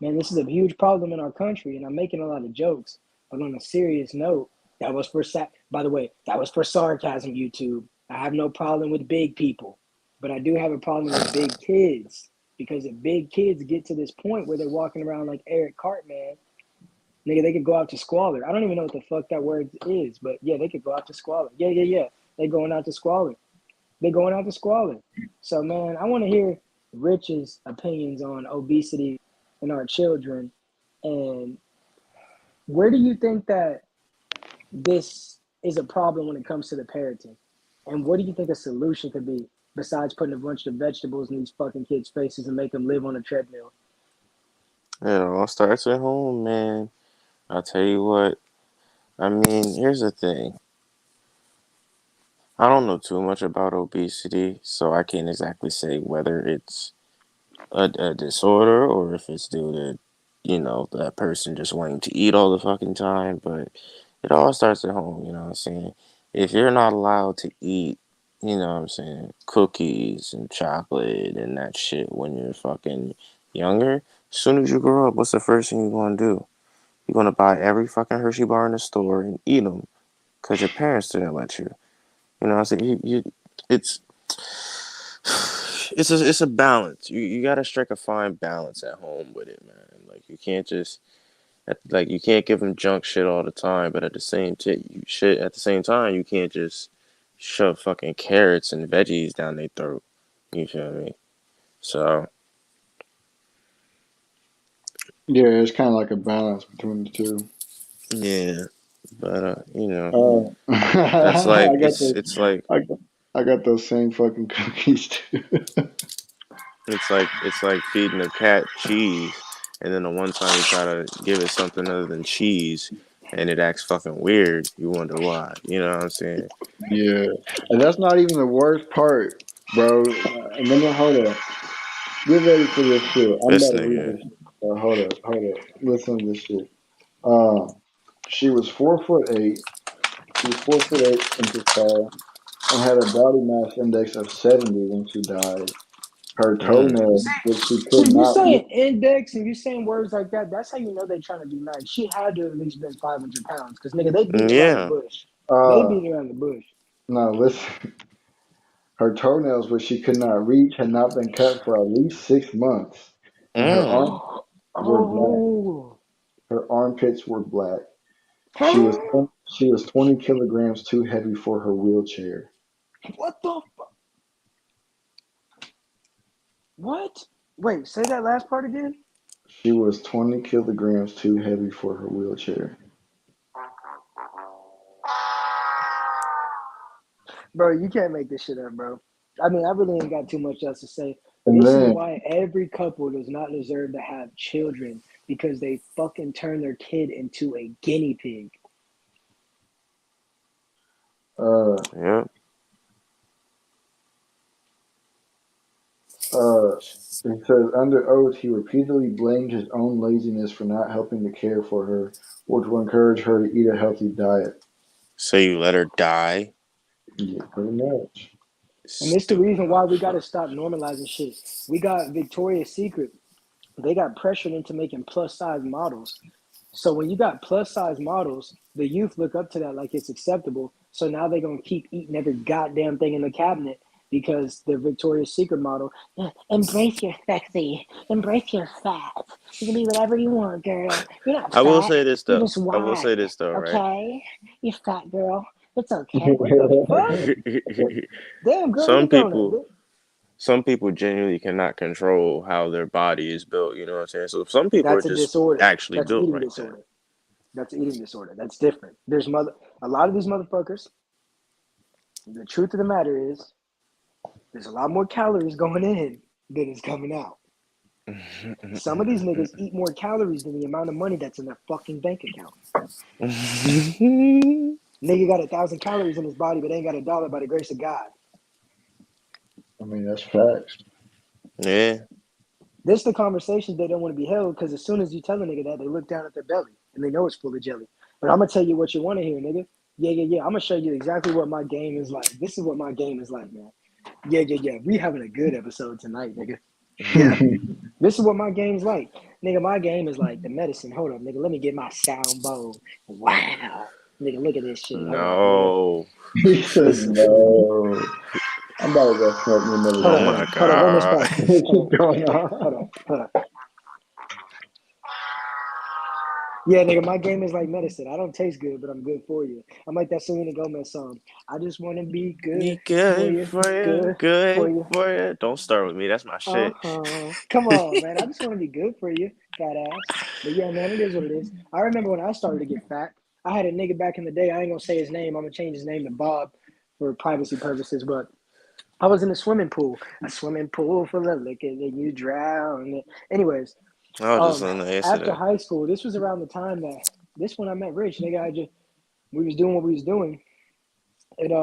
S1: man, this is a huge problem in our country, and I'm making a lot of jokes. But on a serious note, that was for by the way, that was for sarcasm, YouTube. I have no problem with big people, but I do have a problem with big kids. Because if big kids get to this point where they're walking around like Eric Cartman, nigga, they could go out to squalor. I don't even know what the fuck that word is, but yeah, they could go out to squalor. Yeah, yeah, yeah. They going out to squalor. They going out to squalor. So, man, I want to hear Rich's opinions on obesity in our children. And where do you think that this is a problem when it comes to the parenting? And what do you think a solution could be besides putting a bunch of vegetables in these fucking kids' faces and make them live on a treadmill?
S3: It all starts at home, man. I'll tell you what. I mean, here's the thing. I don't know too much about obesity, so I can't exactly say whether it's a disorder or if it's due to, that person just wanting to eat all the fucking time. But it all starts at home, you know what I'm saying? If you're not allowed to eat, you know what I'm saying, cookies and chocolate and that shit when you're fucking younger, as soon as you grow up, what's the first thing you're gonna do? You're gonna buy every fucking Hershey bar in the store and eat them because your parents didn't let you. You know what I'm saying? It's it's a balance. You gotta strike a fine balance at home with it, man. Like you can't just you can't give them junk shit all the time, but at the same time you can't just shove fucking carrots and veggies down their throat. You feel me? So
S2: Yeah, it's kind of like a balance between the two.
S3: yeah, but
S2: I
S3: that's like
S2: got
S3: it's
S2: the
S3: it's like
S2: I, got- I got those same fucking cookies too.
S3: It's like feeding a cat cheese, and then the one time you try to give it something other than cheese, and it acts fucking weird. You wonder why. You know what I'm saying?
S2: Yeah, and that's not even the worst part, bro. And then hold up, get ready for this shit. I'm
S3: This
S2: about to read
S3: nigga.
S2: this. Hold up. Listen to this shit. Um, she was 4'8". She was 4'8" inches tall and had a body mass index of 70 when she died. Her
S3: Mm.
S2: toenail, which she
S1: See,
S2: could
S1: you
S2: not reach.
S1: saying index and you saying words like that, that's how you know they're trying to be nice. She had to at least been 500 pounds because, nigga, they beat around the
S3: Yeah.
S1: bush. They
S2: Uh,
S1: beat around the bush.
S2: no, listen. Her toenails, which she could not reach, had not been cut for at least 6 months, and her
S3: Mm.
S2: arms
S1: Oh,
S2: were black.
S1: oh.
S2: Her armpits were black. She was
S1: Huh?
S2: she was 20 kilograms too heavy for her wheelchair.
S1: What the fuck? What? Wait, say that last part again.
S2: She was 20 kilograms too heavy for her wheelchair.
S1: Bro, you can't make this shit up, bro. I mean, I really ain't got too much else to say.
S2: And
S1: This is
S2: then,
S1: why every couple does not deserve to have children because they fucking turn their kid into a guinea pig.
S2: uh,
S3: Yeah.
S2: it says under oath, he repeatedly blamed his own laziness for not helping to care for her or to encourage her to eat a healthy diet.
S3: So you let her die?
S2: Yeah, pretty much.
S1: And it's the
S3: Stupid
S1: reason why we got to
S3: motherfucker.
S1: stop normalizing shit. We got Victoria's Secret. They got pressured into making plus size models. So when you got plus size models, the youth look up to that like it's acceptable. So now they're gonna keep eating every goddamn thing in the cabinet because the Victoria's Secret model. Embrace your sexy, embrace your fat. You can be whatever you want, girl. You're not
S3: I will
S1: fat.
S3: say this
S1: You're
S3: though.
S1: just
S3: I will
S1: wide.
S3: say this though, right?
S1: Okay, you fat girl. It's okay. What the fuck? Damn, girl, eat a
S3: some
S1: donut.
S3: people some people genuinely cannot control how their body is built, you know what I'm saying? So some people are
S1: That's a
S3: just
S1: disorder.
S3: actually
S1: That's
S3: built
S1: eating
S3: like that.
S1: disorder. That's eating disorder. That's different. A lot of these motherfuckers. The truth of the matter is, there's a lot more calories going in than is coming out. Some of these niggas eat more calories than the amount of money that's in their fucking bank account. Nigga got 1,000 calories in his body, but ain't got a dollar by the grace of God.
S2: I mean, that's facts.
S3: Yeah.
S1: This the conversations they don't want to be held because as soon as you tell a nigga that, they look down at their belly and they know it's full of jelly. But I'm gonna tell you what you want to hear, nigga. Yeah. I'm gonna show you exactly what my game is like. This is what my game is like, man. Yeah. We having a good episode tonight, nigga. Yeah. This is what my game's like. Nigga, my game is like the medicine. Hold up, nigga. Let me get my sound bowl. Wow. Nigga, look at this shit. Hold on, nigga.
S3: No.
S2: He said no. I'm about to go smoke me another
S1: Hold
S3: Oh
S1: on, hold
S3: my
S1: on.
S2: blunt.
S1: Hold on. Run this
S3: god.
S1: by. Hold
S2: What's
S1: on.
S2: going on?
S1: Hold on. Yeah, nigga, my game is like medicine. I don't taste good, but I'm good for you. I'm like that Selena Gomez song. I just want to be good
S3: Be
S1: for
S3: good
S1: you.
S3: for you,
S1: Good for
S3: good
S1: you.
S3: for you. Don't start with me. That's my shit.
S1: Come on, man. I just want to be good for you, fat ass. But yeah, man, it is what it is. I remember when I started to get fat. I had a nigga back in the day. I ain't gonna say his name. I'm gonna change his name to Bob for privacy purposes. But I was in a swimming pool full of liquor, and you drown. Anyways,
S3: I was just on the
S1: after
S3: incident.
S1: high school, this was around the time that this when I met Rich. Nigga, we was doing what we was doing. And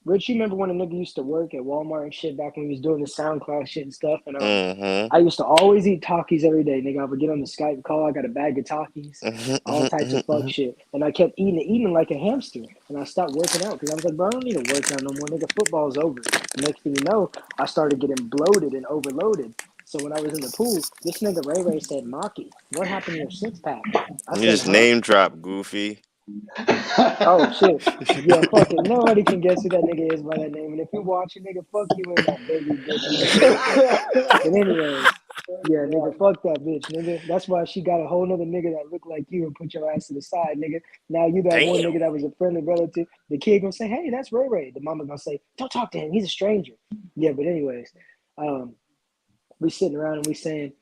S1: Rich, you remember when a nigga used to work at Walmart and shit back when he was doing the SoundCloud shit and stuff? And
S3: Mm-hmm.
S1: I used to always eat Takis every day, nigga. I would get on the Skype call. I got a bag of Takis, all types of fuck shit. And I kept eating like a hamster. And I stopped working out because I was like, bro, I don't need to work out no more, nigga. Football's over. Next thing you know, I started getting bloated and overloaded. So when I was in the pool, this nigga Ray Ray said, Maki, what happened to your six pack? I
S3: You
S1: said,
S3: just
S1: huh?
S3: name drop, Goofy.
S1: Oh shit. Yeah, fuck it. Nobody can guess who that nigga is by that name. And if you watch it, nigga, fuck you and that baby bitch ass nigga. But anyways, yeah, nigga, fuck that bitch, nigga. That's why she got a whole nother nigga that looked like you and put your ass to the side, nigga. Now you that one
S3: Damn.
S1: nigga that was a friendly relative. The kid gonna say, hey, that's Ray Ray. The mama gonna say, don't talk to him. He's a stranger. Yeah, but anyways, we sitting around and we saying,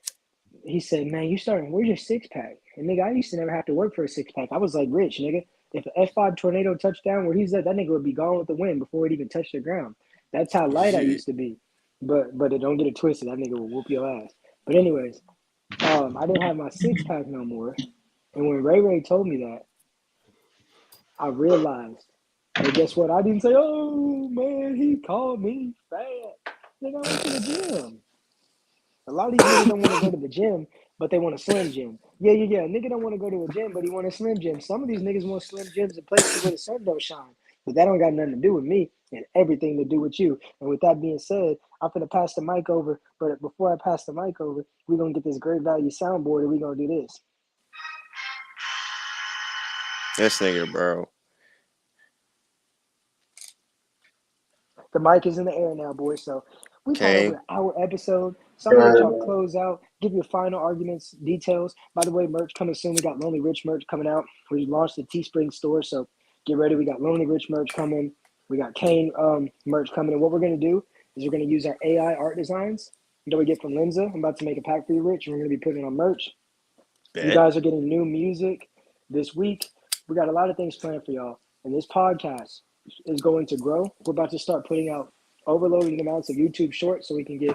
S1: he said, man, where's your six pack? And nigga, I used to never have to work for a six pack. I was like rich, nigga. If an F5 tornado touchdown where he's at, that nigga would be gone with the wind before it even touched the ground. That's how light I used to be. But it don't get it twisted. That nigga will whoop your ass. But anyways, I didn't have my 6-pack no more. And when Ray told me that, I realized that guess what? I didn't say, oh man, he called me fat. Nigga, I went to the gym. A lot of these niggas don't want to go to the gym, but they want a slim gym. Yeah. Nigga don't want to go to a gym, but he want a slim gym. Some of these niggas want slim gyms in places where the sun don't shine. But that don't got nothing to do with me and everything to do with you. And with that being said, I'm going to pass the mic over. But before I pass the mic over, we're going to get this great value soundboard and we're going to do this.
S3: This nigga, bro.
S1: The mic is in the air now, boys. So we've had over
S3: Okay.
S1: an hour episode. So I'm going to let y'all close out, give your final arguments, details. By the way, merch coming soon. We got Lonely Rich merch coming out. We launched the Teespring store, so get ready. We got Lonely Rich merch coming. We got Kane merch coming. And what we're going to do is we're going to use our AI art designs that we get from Linza. I'm about to make a pack for you, Rich, and we're going to be putting it on merch.
S3: Bet.
S1: You guys are getting new music this week. We got a lot of things planned for y'all. And this podcast is going to grow. We're about to start putting out overloading amounts of YouTube shorts so we can get,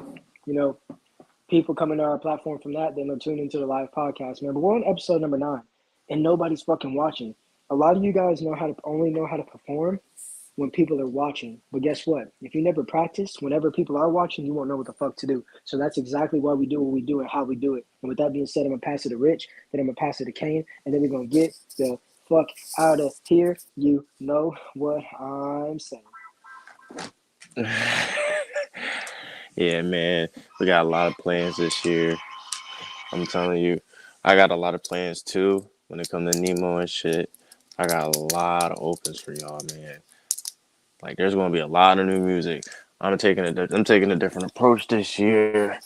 S1: people coming to our platform from that. Then they'll tune into the live podcast, man. But we're on episode number 9 and nobody's fucking watching. A lot of you guys only know how to perform when people are watching. But guess what? If you never practice, whenever people are watching, you won't know what the fuck to do. So that's exactly why we do what we do and how we do it. And with that being said, I'm going to pass it to Rich, then I'm going to pass it to Kane, and then we're going to get the fuck out of here. You know what I'm saying.
S3: Yeah, man. We got a lot of plans this year. I'm telling you. I got a lot of plans too when it comes to Nemo and shit. I got a lot of opens for y'all, man. Like there's gonna be a lot of new music. I'm taking a different approach this year.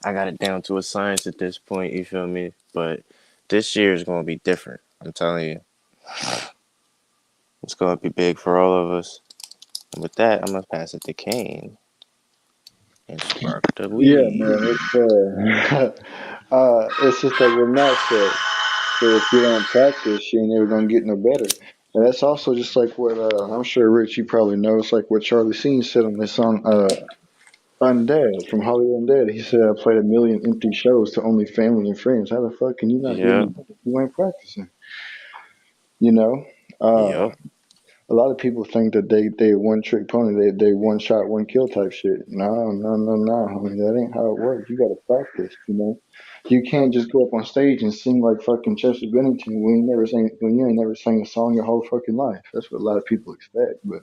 S3: I got it down to a science at this point, you feel me? But this year is gonna be different. I'm telling you. It's gonna be big for all of us. And with that, I'm gonna pass it to Kane and spark the
S2: Yeah,
S3: weed.
S2: man. It's just like what Matt said. So if you don't practice, you ain't never gonna get no better. And that's also just like what I'm sure Rich, you probably know. It's like what Charlie Sheen said on this song, "Undead" from Hollywood Undead. He said, "I played a million empty shows to only family and friends. How the fuck can you not get any
S3: Yep.
S2: better if you ain't practicing?" You know. Uh,
S3: Yep.
S2: a lot of people think that they one trick pony, they one shot one kill type shit. No. I mean that ain't how it works. You gotta practice, you know. You can't just go up on stage and sing like fucking Chester Bennington when you ain't never sang a song your whole fucking life. That's what a lot of people expect, but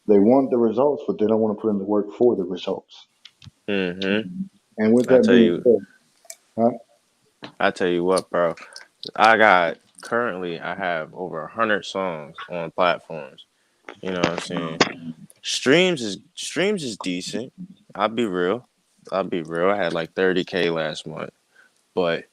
S2: they want the results, but they don't want to put in the work for the results.
S3: Mm-hmm.
S2: And with
S3: I
S2: that
S3: tell
S2: being
S3: you,
S2: said, huh?
S3: I tell you what, bro. Currently I have over 100 songs on platforms. You know what I'm saying? Streams is decent. I'll be real. I had like 30K last month, but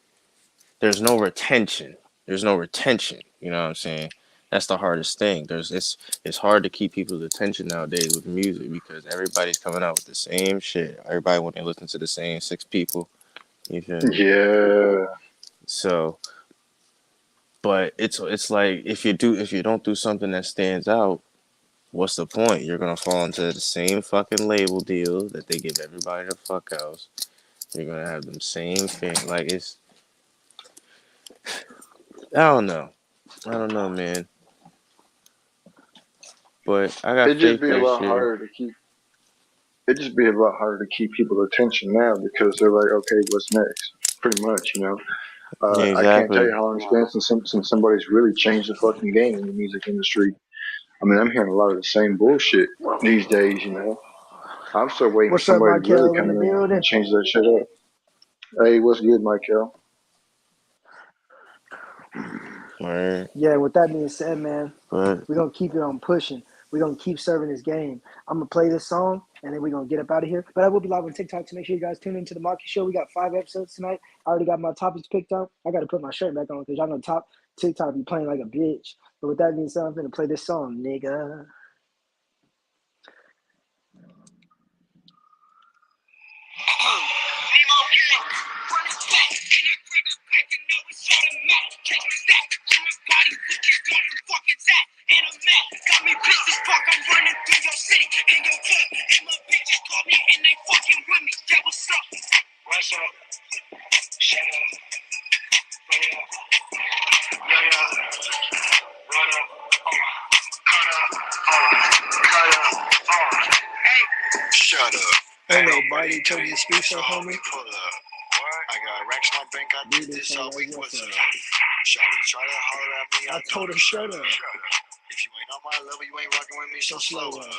S3: there's no retention. There's no retention. You know what I'm saying? That's the hardest thing. It's hard to keep people's attention nowadays with music because everybody's coming out with the same shit. Everybody want to listen to the same 6 people. You feel me?
S2: Yeah.
S3: So, but it's like if you don't do something that stands out, what's the point? You're gonna fall into the same fucking label deal that they give everybody the fuck else. You're gonna have them same thing. Like I don't know, man. But I got
S2: It'd just
S3: faith
S2: be a
S3: this
S2: lot
S3: year.
S2: harder to keep. It'd just be a lot harder to keep people's attention now because they're like, okay, what's next? Pretty much, you know.
S3: Yeah,
S2: I can't tell
S3: exactly.
S2: you how long it's been since somebody's really changed the fucking game in the music industry. I mean, I'm hearing a lot of the same bullshit these days, you know. I'm still waiting for
S1: What's up,
S2: somebody to really
S1: Michael in
S2: come
S1: the
S2: in and
S1: building?
S2: change that shit up. Hey, what's good, Michael?
S3: Right.
S1: Yeah, with that being said, man,
S3: But
S1: we're going to keep it on pushing. We're going to keep serving this game. I'm going to play this song, and then we're going to get up out of here. But I will be live on TikTok, so make sure you guys tune into the Market Show. We got 5 episodes tonight. I already got my topics picked out. I got to put my shirt back on because y'all know TikTok be playing like a bitch. But with that being said, I'm going to play this song, nigga.
S4: Shut up. Ain't nobody told you to speak, so homie, pull up. I got racks in my bank, I did this all week, what's up? Shawty try to holler at me, I told him shut up. If you ain't on my level, you ain't rocking with me, so slow up.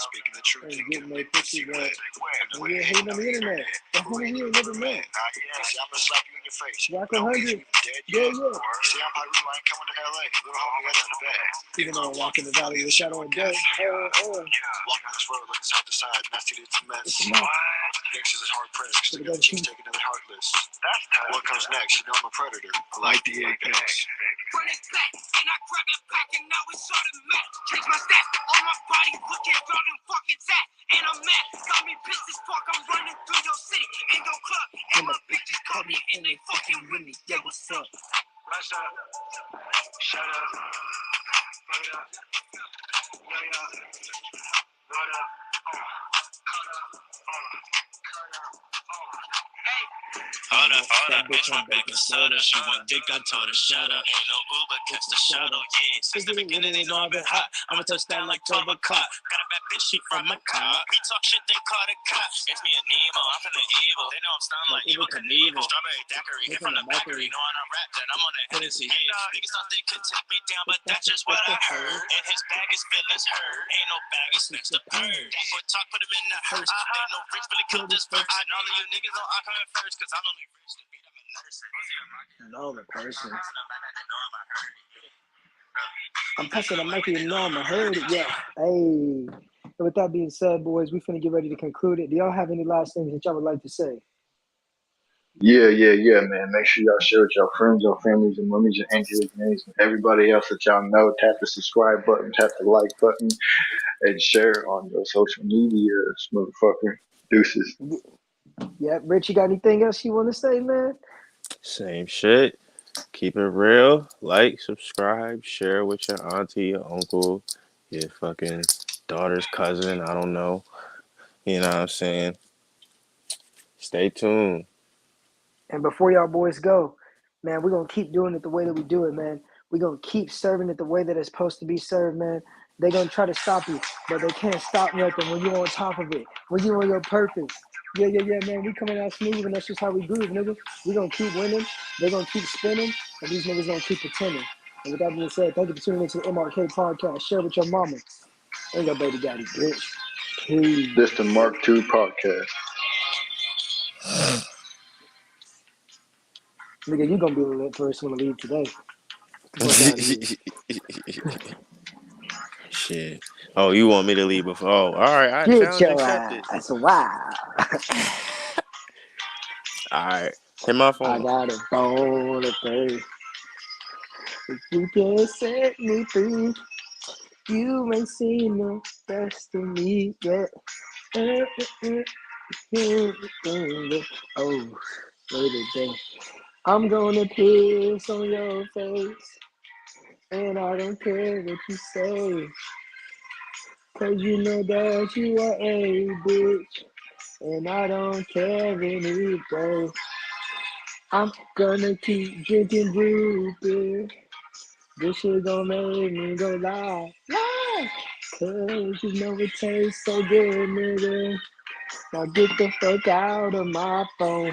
S4: Speaking the truth, and getting my pussy wet. And we ain't hating on the internet, but who ain't never met? See, I'm gonna slap you in your face. Rock 100, yeah. See, I'm Haru, I ain't coming to LA. Little homie, that's the bed. Even though I walk in the valley of the shadow of death. Walking on this road, looking side to side, and I see it's a mess. Gangsters is hard pressed, cause they got the cheese taken in their heartless. What comes next? You know I'm a predator. I like the apex.
S5: Run it back, and I grab it back, and now it's all the match. Change my stats on my body, looking round and fucking tat. And I'm mad, got me pissed as fuck. I'm running through your city, in your club. And my bitches call me, and they fucking with me. Yeah, what's up?
S4: What's up? Shut up. Put up. Yeah. What up? Cut up.
S5: Hold up, bitch, my baking soda. She want dick, I told her shut up. Ain't no Uber, catch the shuttle, yeah. Since the beginning, they know I've been hot. I'ma touch down like 12 o'clock. Got a bad bitch, she from my car. We talk shit, they call the cops. It's me and Nemo, I'm from the evil. They know I'm stunned like Evil Knievel. Strawberry daiquiri, hit from the bakery. Know I'm rapped and I'm on that Hennessy. Niggas thought they could take me down, but that's just what I heard. And his bag is feelings hurt. Ain't no bag, he snatched the purse. Put talk, put him in the hearse. Ain't no rich, really killed this first. And all of you niggas know I'm coming first, cause I'm only rich to beat up a nurse.
S1: Know the person. I'm passing the mic, you know I heard it. Yeah. Hey. And with that being said, boys, we finna get ready to conclude it. Do y'all have any last things that y'all would like to say?
S2: Yeah, man. Make sure y'all share with y'all friends, your families, and homies, your aunties, and names, and everybody else that y'all know. Tap the subscribe button, tap the like button, and share on your social medias, motherfucker. Deuces.
S1: Yeah, Rich, you got anything else you want to say, man?
S3: Same shit. Keep it real. Like, subscribe, share with your auntie, your uncle, your fucking daughter's cousin. I don't know. You know what I'm saying? Stay tuned.
S1: And before y'all boys go, man, we're going to keep doing it the way that we do it, man. We're going to keep serving it the way that it's supposed to be served, man. They're going to try to stop you, but they can't stop nothing when you're on top of it, when you're on your purpose. Yeah, man. We coming out smooth, and that's just how we groove, nigga. We're going to keep winning. They're going to keep spinning, and these niggas going to keep pretending. And with that being said, thank you for tuning into the MRK podcast. Share with your mama and your baby daddy, bitch. Peace.
S2: This the Mark II podcast.
S1: Nigga, you going to be the first one to leave today. Fuck out of here.
S3: Shit. Oh, you want me to leave before? Oh, all right. I
S1: Get
S3: challenge
S1: your
S3: accepted.
S1: ass. Wow.
S3: All right. Hit my phone.
S1: I got a bone to play. If you can set me free, you ain't seen the best of me yet. Oh, wait a day. I'm gonna piss on your face, and I don't care what you say, 'cause you know that you are a bitch, and I don't care anyway. I'm gonna keep drinking brew beer. This shit gon' make me go lie. 'Cause you know it tastes so good, nigga. Now get the fuck out of my phone.